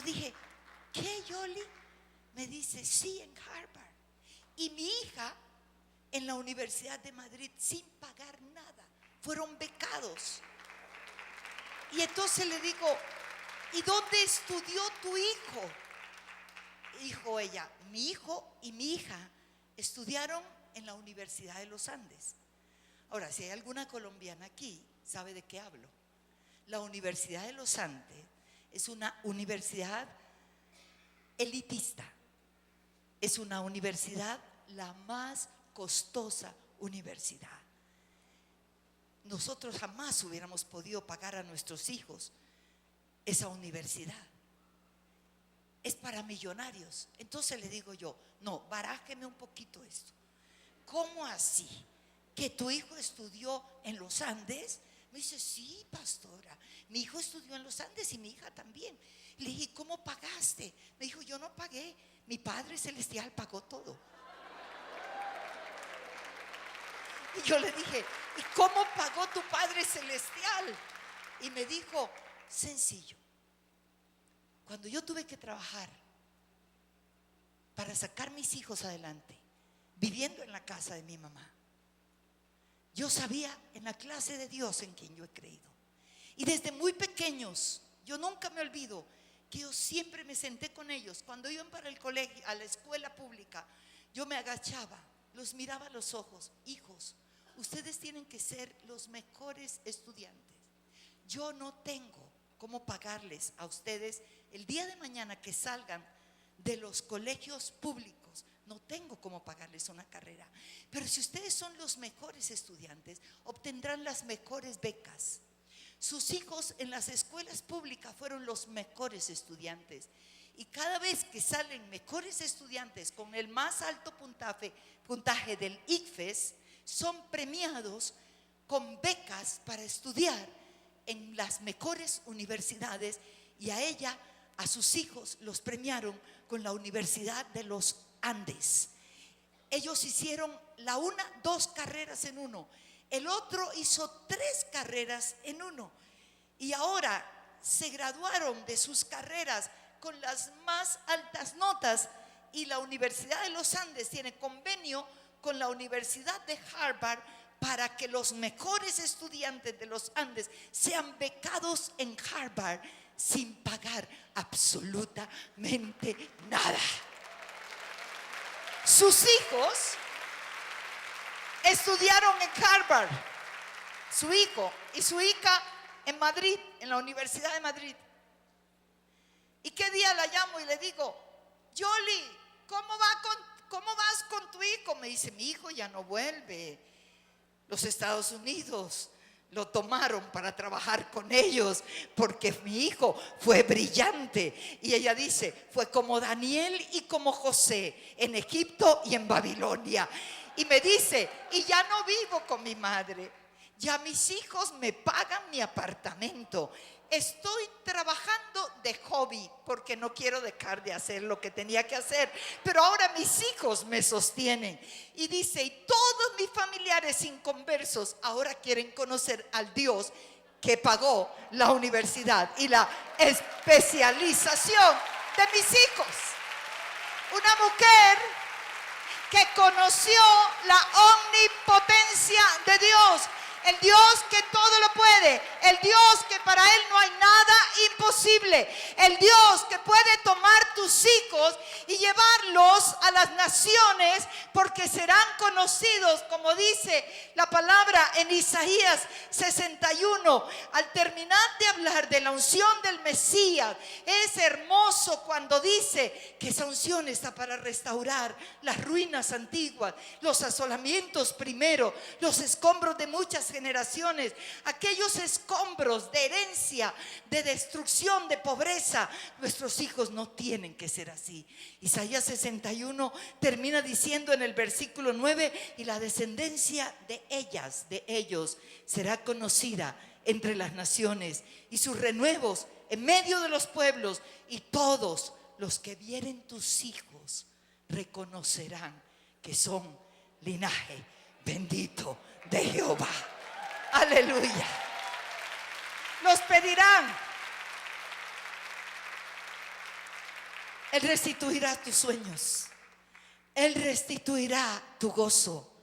dije: ¿qué, Yoli? Me dice: sí, en Harvard. Y mi hija en la Universidad de Madrid, sin pagar nada, fueron becados. Y entonces le digo: ¿y dónde estudió tu hijo? Dijo ella: mi hijo y mi hija estudiaron en la Universidad de los Andes. Ahora, si hay alguna colombiana aquí, sabe de qué hablo. La Universidad de los Andes es una universidad elitista. Es una universidad, la más costosa universidad. Nosotros jamás hubiéramos podido pagar a nuestros hijos esa universidad. Es para millonarios. Entonces le digo yo: no, barájeme un poquito esto. ¿Cómo así? ¿Que tu hijo estudió en los Andes? Me dice: sí, pastora, mi hijo estudió en los Andes y mi hija también. Le dije: ¿cómo pagaste? Me dijo: yo no pagué, mi Padre Celestial pagó todo. Y yo le dije: ¿y cómo pagó tu Padre Celestial? Y me dijo: sencillo. Cuando yo tuve que trabajar para sacar mis hijos adelante, viviendo en la casa de mi mamá, yo sabía en la clase de Dios en quien yo he creído. Y desde muy pequeños, yo nunca me olvido que yo siempre me senté con ellos. Cuando iban para el colegio, a la escuela pública, yo me agachaba, los miraba a los ojos: hijos, ustedes tienen que ser los mejores estudiantes. Yo no tengo cómo pagarles a ustedes el día de mañana que salgan de los colegios públicos. No tengo cómo pagarles una carrera. Pero si ustedes son los mejores estudiantes, obtendrán las mejores becas. Sus hijos en las escuelas públicas fueron los mejores estudiantes. Y cada vez que salen mejores estudiantes con el más alto puntaje del ICFES, son premiados con becas para estudiar en las mejores universidades. Y a ella, a sus hijos, los premiaron con la Universidad de los Andes. Ellos hicieron 2 carreras en uno. El otro hizo 3 carreras en uno. Y ahora se graduaron de sus carreras con las más altas notas. Y la Universidad de los Andes tiene convenio con la Universidad de Harvard para que los mejores estudiantes de los Andes sean becados en Harvard sin pagar absolutamente nada. Sus hijos estudiaron en Harvard, su hijo y su hija en Madrid, en la Universidad de Madrid. ¿Y qué día la llamo y le digo: Yoli, ¿cómo vas con tu hijo? Me dice: mi hijo ya no vuelve. Los Estados Unidos lo tomaron para trabajar con ellos porque mi hijo fue brillante. Y ella dice, fue como Daniel y como José en Egipto y en Babilonia. Y me dice, y ya no vivo con mi madre, ya mis hijos me pagan mi apartamento. Estoy trabajando de hobby porque no quiero dejar de hacer lo que tenía que hacer, pero ahora mis hijos me sostienen. Y dice, y todos mis familiares inconversos ahora quieren conocer al Dios que pagó la universidad y la especialización de mis hijos. Una mujer que conoció la omnipotencia de Dios. El Dios que todo lo puede, el Dios que para Él no hay nada imposible, el Dios que puede tomar tus hijos y llevarlos a las naciones porque serán conocidos, como dice la palabra en Isaías 61. Al terminar de hablar de la unción del Mesías, es hermoso cuando dice que esa unción está para restaurar las ruinas antiguas, los asolamientos primero, los escombros de muchas generaciones, aquellos escombros de herencia, de destrucción, de pobreza. Nuestros hijos no tienen que ser así. Isaías 61 termina diciendo en el versículo 9, y la descendencia de ellas, de ellos, será conocida entre las naciones, y sus renuevos en medio de los pueblos, y todos los que vieren tus hijos reconocerán que son linaje bendito de Jehová. Aleluya. Los pedirán. Él restituirá tus sueños. Él restituirá tu gozo.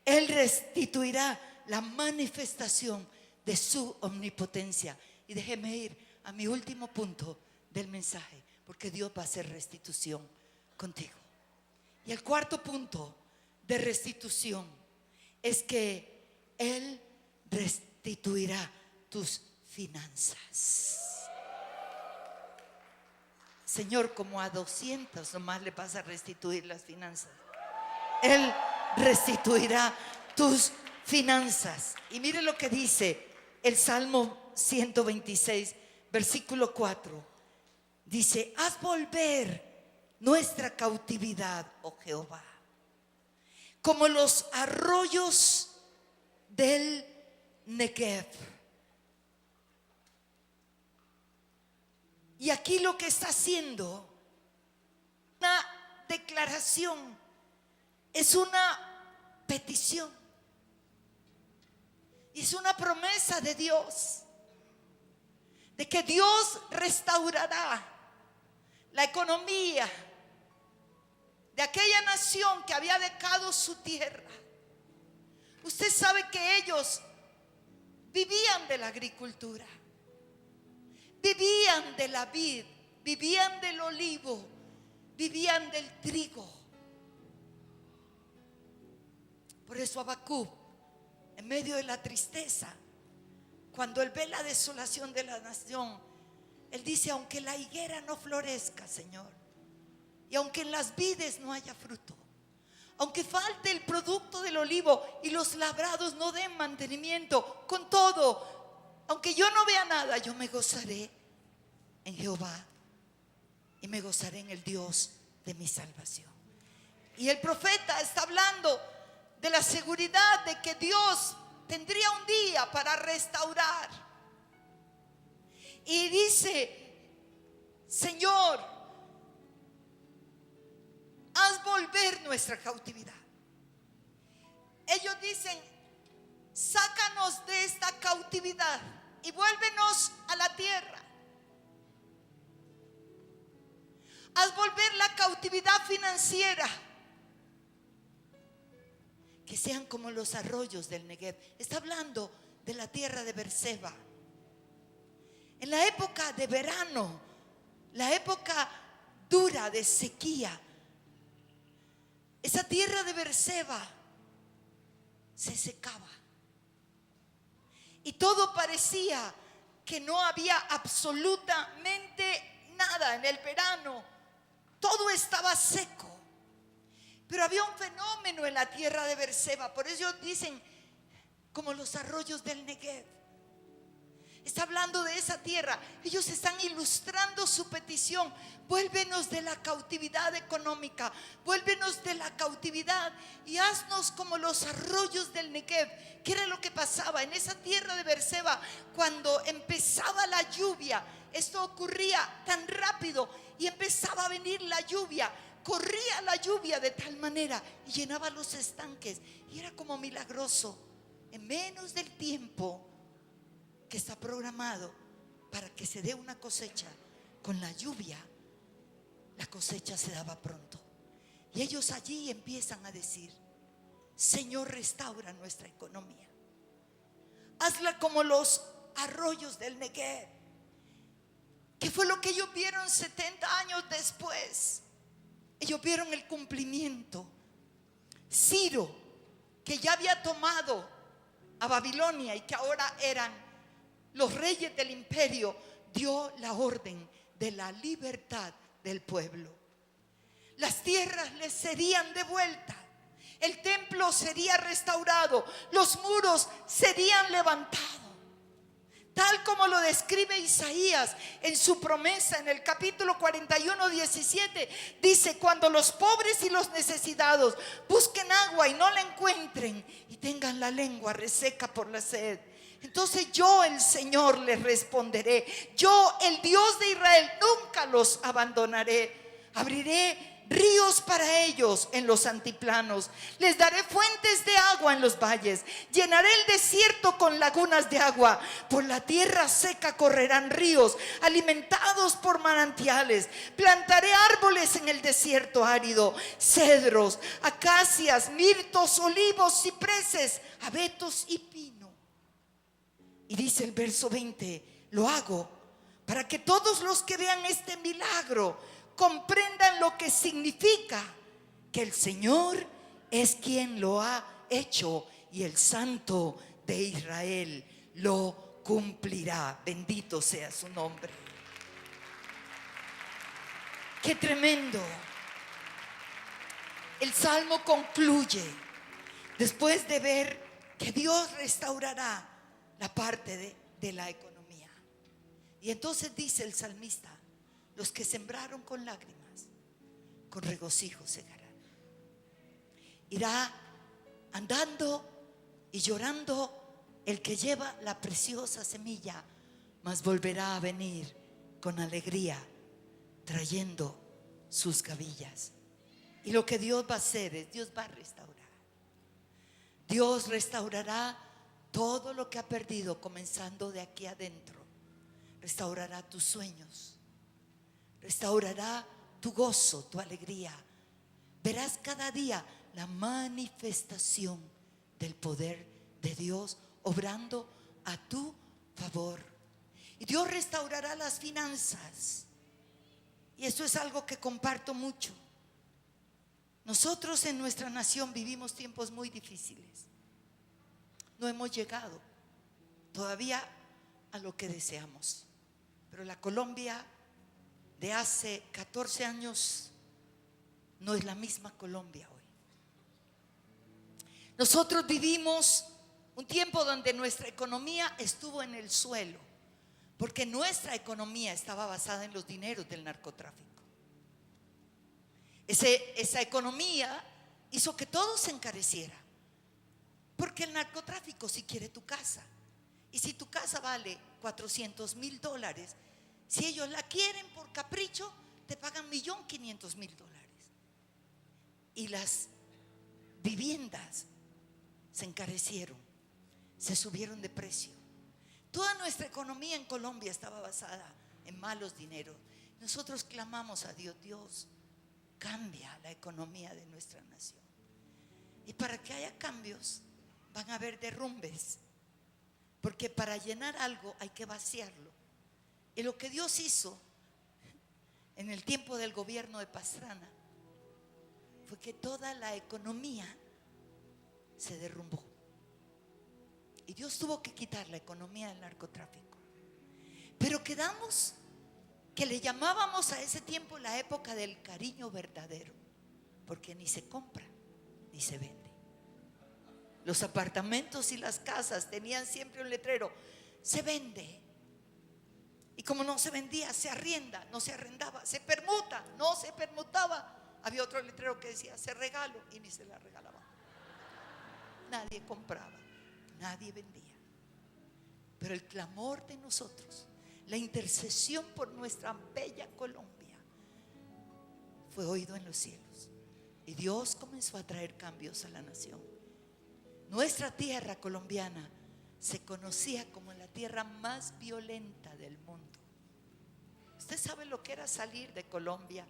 Él restituirá la manifestación de su omnipotencia. Y déjeme ir a mi último punto del mensaje, porque Dios va a hacer restitución contigo. Y el cuarto punto de restitución es que Él restituirá tus finanzas. Señor, como a 200 nomás le vas a restituir las finanzas. Él restituirá tus finanzas. Y mire lo que dice el Salmo 126, versículo 4. Dice, haz volver nuestra cautividad, oh Jehová, como los arroyos del Negev. Y aquí lo que está haciendo, una declaración, es una petición. Y es una promesa de Dios, de que Dios restaurará la economía de aquella nación que había dejado su tierra. Usted sabe que ellos vivían de la agricultura, vivían de la vid, vivían del olivo, vivían del trigo. Por eso Habacuc, en medio de la tristeza, cuando él ve la desolación de la nación, él dice, aunque la higuera no florezca, Señor, y aunque en las vides no haya fruto, aunque falte el producto del olivo y los labrados no den mantenimiento, con todo, aunque yo no vea nada, yo me gozaré en Jehová y me gozaré en el Dios de mi salvación. Y el profeta está hablando de la seguridad de que Dios tendría un día para restaurar. Y dice, Señor, haz volver nuestra cautividad. Ellos dicen, sácanos de esta cautividad y vuélvenos a la tierra. Haz volver la cautividad financiera. Que sean como los arroyos del Negev. Está hablando de la tierra de Beerseba. En la época de verano, la época dura de sequía, esa tierra de Beerseba se secaba. Y todo parecía que no había absolutamente nada en el verano. Todo estaba seco. Pero había un fenómeno en la tierra de Beerseba. Por eso dicen como los arroyos del Negev. Está hablando de esa tierra. Ellos están ilustrando su petición. Vuélvenos de la cautividad económica, vuélvenos de la cautividad y haznos como los arroyos del Negev. ¿Qué era lo que pasaba en esa tierra de Beerseba? Cuando empezaba la lluvia, esto ocurría tan rápido y empezaba a venir la lluvia. Corría la lluvia de tal manera y llenaba los estanques, y era como milagroso. En menos del tiempo que está programado para que se dé una cosecha, con la lluvia, la cosecha se daba pronto. Y ellos allí empiezan a decir: Señor, restaura nuestra economía, hazla como los arroyos del Negev. ¿Qué fue lo que ellos vieron 70 años después? Ellos vieron el cumplimiento. Ciro, que ya había tomado a Babilonia y que ahora eran los reyes del imperio, dio la orden de la libertad del pueblo. Las tierras les serían de vuelta, el templo sería restaurado, los muros serían levantados, tal como lo describe Isaías en su promesa en el capítulo 41, 17. Dice: cuando los pobres y los necesitados busquen agua y no la encuentren, y tengan la lengua reseca por la sed, entonces yo, el Señor, les responderé. Yo, el Dios de Israel, nunca los abandonaré. Abriré ríos para ellos en los altiplanos, les daré fuentes de agua en los valles, llenaré el desierto con lagunas de agua. Por la tierra seca correrán ríos, alimentados por manantiales. Plantaré árboles en el desierto árido, cedros, acacias, mirtos, olivos, cipreses, abetos y pino. Y dice el verso 20: lo hago para que todos los que vean este milagro comprendan lo que significa que el Señor es quien lo ha hecho y el Santo de Israel lo cumplirá. Bendito sea su nombre. ¡Qué tremendo! El Salmo concluye después de ver que Dios restaurará la parte de la economía. Y entonces dice el salmista: los que sembraron con lágrimas, con regocijo segarán. Irá andando y llorando el que lleva la preciosa semilla, mas volverá a venir con alegría, trayendo sus gavillas. Y lo que Dios va a hacer es: Dios va a restaurar. Dios restaurará todo lo que ha perdido, comenzando de aquí adentro. Restaurará tus sueños, restaurará tu gozo, tu alegría. Verás cada día la manifestación del poder de Dios obrando a tu favor. Y Dios restaurará las finanzas. Y esto es algo que comparto mucho. Nosotros en nuestra nación vivimos tiempos muy difíciles. No hemos llegado todavía a lo que deseamos. Pero la Colombia de hace 14 años no es la misma Colombia hoy. Nosotros vivimos un tiempo donde nuestra economía estuvo en el suelo, porque nuestra economía estaba basada en los dineros del narcotráfico. Esa economía hizo que todo se encareciera, porque el narcotráfico si quiere tu casa, y si tu casa vale $400,000, si ellos la quieren por capricho, te pagan $1,500,000. Y las viviendas se encarecieron, se subieron de precio. Toda nuestra economía en Colombia estaba basada en malos dineros. Nosotros clamamos a Dios: Dios, cambia la economía de nuestra nación. Y para que haya cambios, van a haber derrumbes, porque para llenar algo hay que vaciarlo. Y lo que Dios hizo en el tiempo del gobierno de Pastrana fue que toda la economía se derrumbó. Y Dios tuvo que quitar la economía del narcotráfico. Pero quedamos que le llamábamos a ese tiempo la época del cariño verdadero, porque ni se compra ni se vende. Los apartamentos y las casas tenían siempre un letrero: se vende. Y como no se vendía, se arrienda, no se arrendaba, se permuta, no se permutaba. Había otro letrero que decía: se regalo, y ni se la regalaba. Nadie compraba, nadie vendía. Pero el clamor de nosotros, la intercesión por nuestra bella Colombia, fue oído en los cielos. Y Dios comenzó a traer cambios a la nación. Nuestra tierra colombiana se conocía como la tierra más violenta del mundo. Usted sabe lo que era salir de Colombia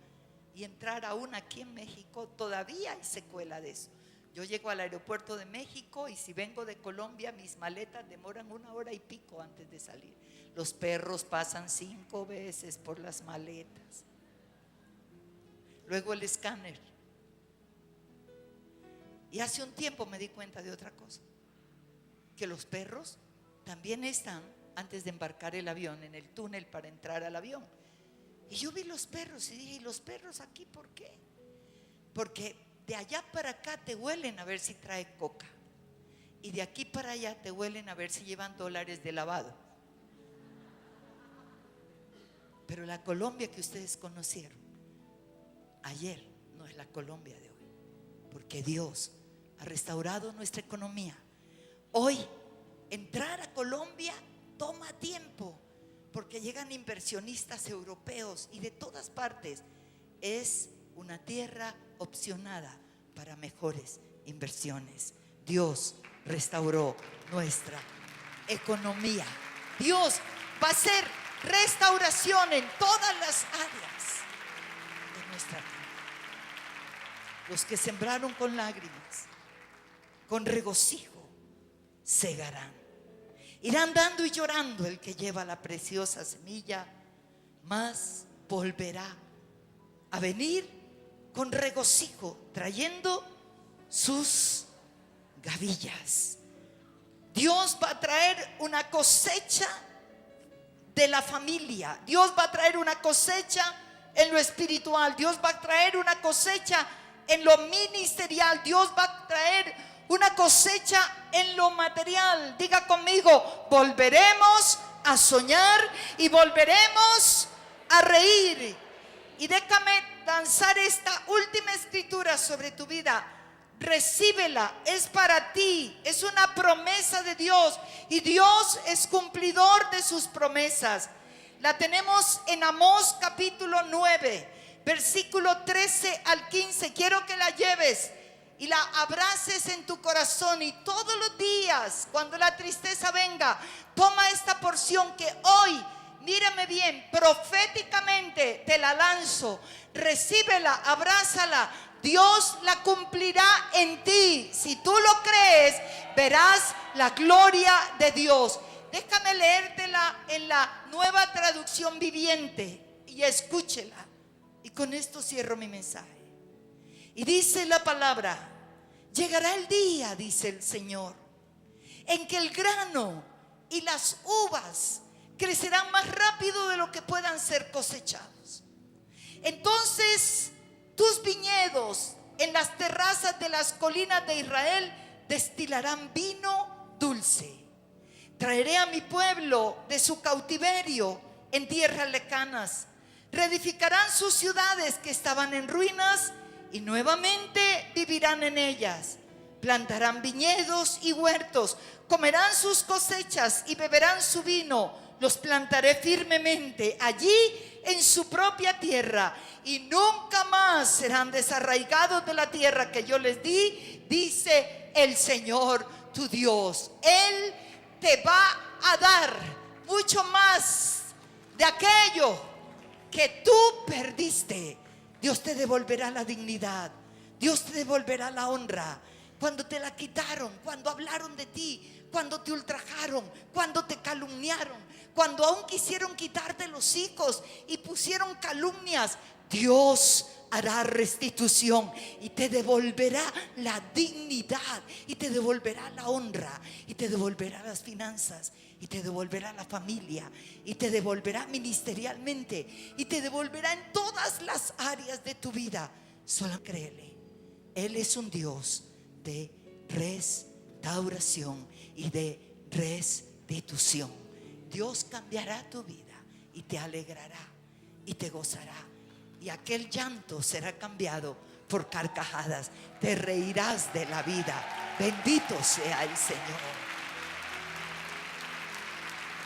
y entrar aún aquí en México. Todavía hay secuela de eso. Yo llego al aeropuerto de México y si vengo de Colombia, mis maletas demoran 1 hora y pico antes de salir. Los perros pasan 5 veces por las maletas. Luego el escáner. Y hace un tiempo me di cuenta de otra cosa: que los perros también están, antes de embarcar el avión, en el túnel para entrar al avión. Y yo vi los perros y dije: ¿y los perros aquí por qué? Porque de allá para acá te huelen a ver si trae coca, y de aquí para allá te huelen a ver si llevan dólares de lavado. Pero la Colombia que ustedes conocieron ayer no es la Colombia de hoy, porque Dios ha restaurado nuestra economía. Hoy entrar a Colombia toma tiempo, porque llegan inversionistas europeos y de todas partes. Es una tierra opcionada para mejores inversiones. Dios restauró nuestra economía. Dios va a hacer restauración en todas las áreas de nuestra vida. Los que sembraron con lágrimas, con regocijo, segarán. Irán dando y llorando el que lleva la preciosa semilla, mas volverá a venir con regocijo, trayendo sus gavillas. Dios va a traer una cosecha de la familia. Dios va a traer una cosecha en lo espiritual. Dios va a traer una cosecha en lo ministerial. Dios va a traer una cosecha en lo material. Diga conmigo: volveremos a soñar y volveremos a reír. Y déjame lanzar esta última escritura sobre tu vida. Recíbela, es para ti, es una promesa de Dios, y Dios es cumplidor de sus promesas. La tenemos en Amós capítulo 9, versículo 13 al 15. Quiero que la lleves y la abraces en tu corazón, y todos los días, cuando la tristeza venga, toma esta porción que hoy, mírame bien, proféticamente te la lanzo. Recíbela, abrázala. Dios la cumplirá en ti. Si tú lo crees, verás la gloria de Dios. Déjame leértela en la Nueva Traducción Viviente y escúchela. Y con esto cierro mi mensaje. Y dice la palabra: llegará el día, dice el Señor, en que el grano y las uvas crecerán más rápido de lo que puedan ser cosechados. Entonces tus viñedos en las terrazas de las colinas de Israel destilarán vino dulce. Traeré a mi pueblo de su cautiverio en tierras lejanas. Reedificarán sus ciudades que estaban en ruinas y nuevamente vivirán en ellas. Plantarán viñedos y huertos, comerán sus cosechas y beberán su vino. Los plantaré firmemente allí en su propia tierra, y nunca más serán desarraigados de la tierra que yo les di, dice el Señor tu Dios. Él te va a dar mucho más de aquello que tú perdiste. Dios te devolverá la dignidad, Dios te devolverá la honra. Cuando te la quitaron, cuando hablaron de ti, cuando te ultrajaron, cuando te calumniaron, cuando aún quisieron quitarte los hijos y pusieron calumnias, Dios hará restitución y te devolverá la dignidad, y te devolverá la honra, y te devolverá las finanzas, y te devolverá la familia, y te devolverá ministerialmente, y te devolverá en todas las áreas de tu vida. Solo créele, Él es un Dios de restitución. restauración y de restitución. Dios cambiará tu vida y te alegrará y te gozará. Y aquel llanto será cambiado por carcajadas. Te reirás de la vida. Bendito sea el Señor.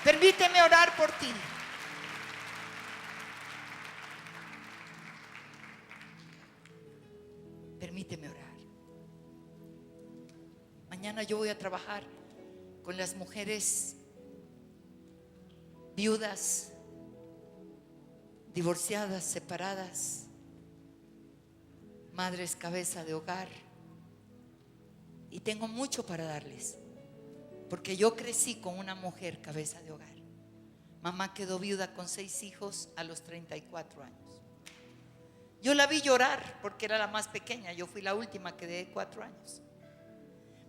Permíteme orar por ti. Permíteme orar. Mañana yo voy a trabajar con las mujeres viudas, divorciadas, separadas, madres cabeza de hogar. Y tengo mucho para darles, porque yo crecí con una mujer cabeza de hogar. Mamá quedó viuda con 6 hijos a los 34 años. Yo la vi llorar porque era la más pequeña. Yo fui la última, quedé de 4 años.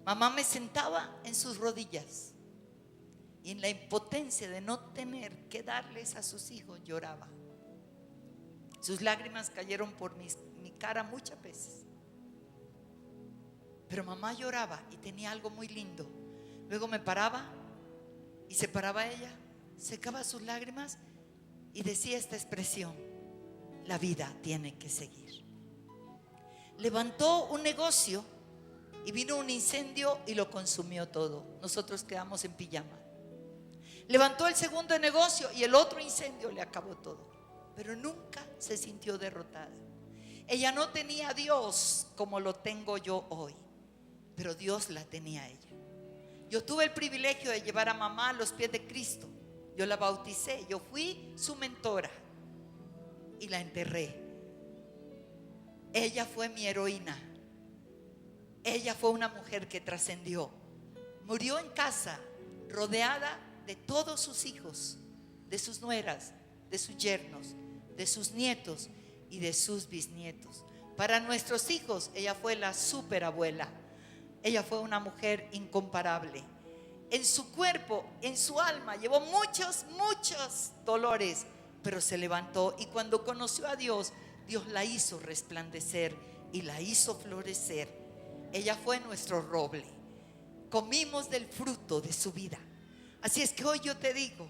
Mamá me sentaba en sus rodillas y en la impotencia de no tener que darles a sus hijos lloraba. Sus lágrimas cayeron por mi cara muchas veces. Pero mamá lloraba y tenía algo muy lindo. Luego me paraba y se paraba ella, secaba sus lágrimas y decía esta expresión: la vida tiene que seguir. Levantó un negocio y vino un incendio y lo consumió todo. Nosotros quedamos en pijama. Levantó el segundo negocio y el otro incendio le acabó todo. Pero nunca se sintió derrotada. Ella no tenía a Dios como lo tengo yo hoy, pero Dios la tenía a ella. Yo tuve el privilegio de llevar a mamá a los pies de Cristo. Yo la bauticé, yo fui su mentora y la enterré. Ella fue mi heroína. Ella fue una mujer que trascendió. Murió en casa, rodeada de todos sus hijos, de sus nueras, de sus yernos, de sus nietos y de sus bisnietos. Para nuestros hijos, ella fue la superabuela. Ella fue una mujer incomparable. En su cuerpo, en su alma, llevó muchos dolores, pero se levantó. Y cuando conoció a Dios, Dios la hizo resplandecer y la hizo florecer. Ella fue nuestro roble. Comimos del fruto de su vida. Así es que hoy yo te digo: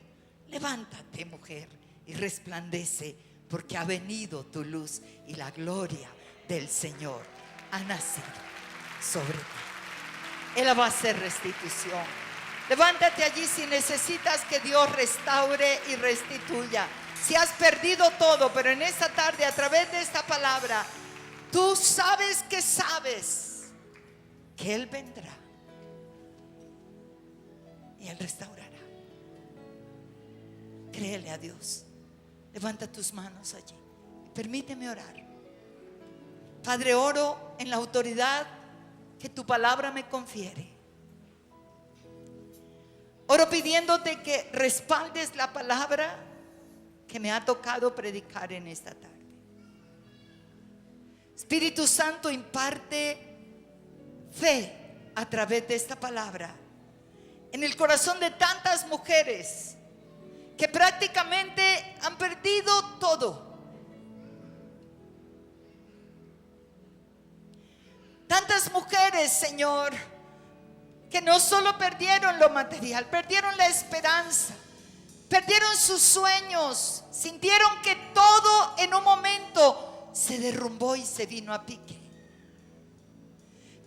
levántate, mujer, y resplandece, porque ha venido tu luz y la gloria del Señor ha nacido sobre ti. Él va a hacer restitución. Levántate allí si necesitas que Dios restaure y restituya. Si has perdido todo, pero en esta tarde, a través de esta palabra, tú sabes que Él vendrá y Él restaurará. Créele a Dios. Levanta tus manos allí. Permíteme orar. Padre, oro en la autoridad que tu palabra me confiere. Oro pidiéndote que respaldes la palabra que me ha tocado predicar en esta tarde. Espíritu Santo, imparte fe a través de esta palabra en el corazón de tantas mujeres que prácticamente han perdido todo. Tantas mujeres, Señor, que no solo perdieron lo material, perdieron la esperanza, perdieron sus sueños, sintieron que todo en un momento se derrumbó y se vino a pique.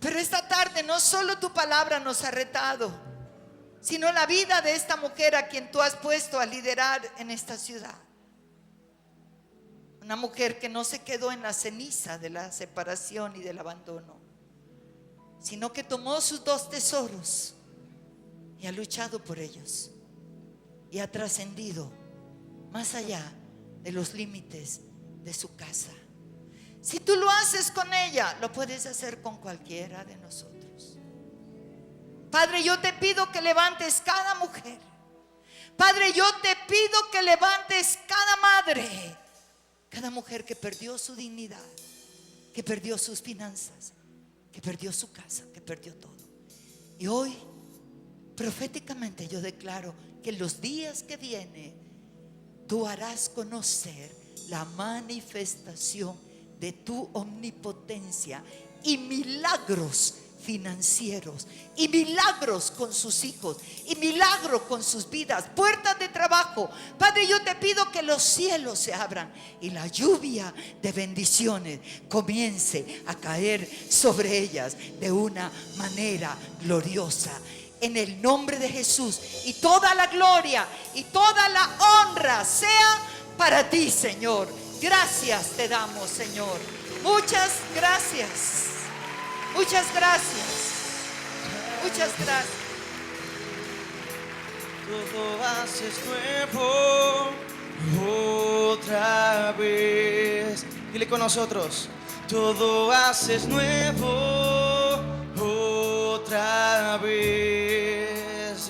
Pero esta tarde no solo tu palabra nos ha retado, sino la vida de esta mujer a quien tú has puesto a liderar en esta ciudad. Una mujer que no se quedó en la ceniza de la separación y del abandono, sino que tomó sus 2 tesoros y ha luchado por ellos y ha trascendido más allá de los límites de su casa. Si tú lo haces con ella, lo puedes hacer con cualquiera de nosotros. Padre, yo te pido que levantes cada mujer. Padre, yo te pido que levantes cada madre, cada mujer que perdió su dignidad, que perdió sus finanzas, que perdió su casa, que perdió todo. Y hoy, proféticamente, yo declaro que en los días que vienen, tú harás conocer la manifestación de tu omnipotencia y milagros financieros y milagros con sus hijos y milagros con sus vidas, puertas de trabajo. Padre, yo te pido que los cielos se abran y la lluvia de bendiciones comience a caer sobre ellas de una manera gloriosa. En el nombre de Jesús, y toda la gloria y toda la honra sea para ti, Señor. Gracias te damos, Señor. Muchas gracias. Muchas gracias. Muchas gracias. Todo haces nuevo otra vez. Dile con nosotros. Todo haces nuevo otra vez.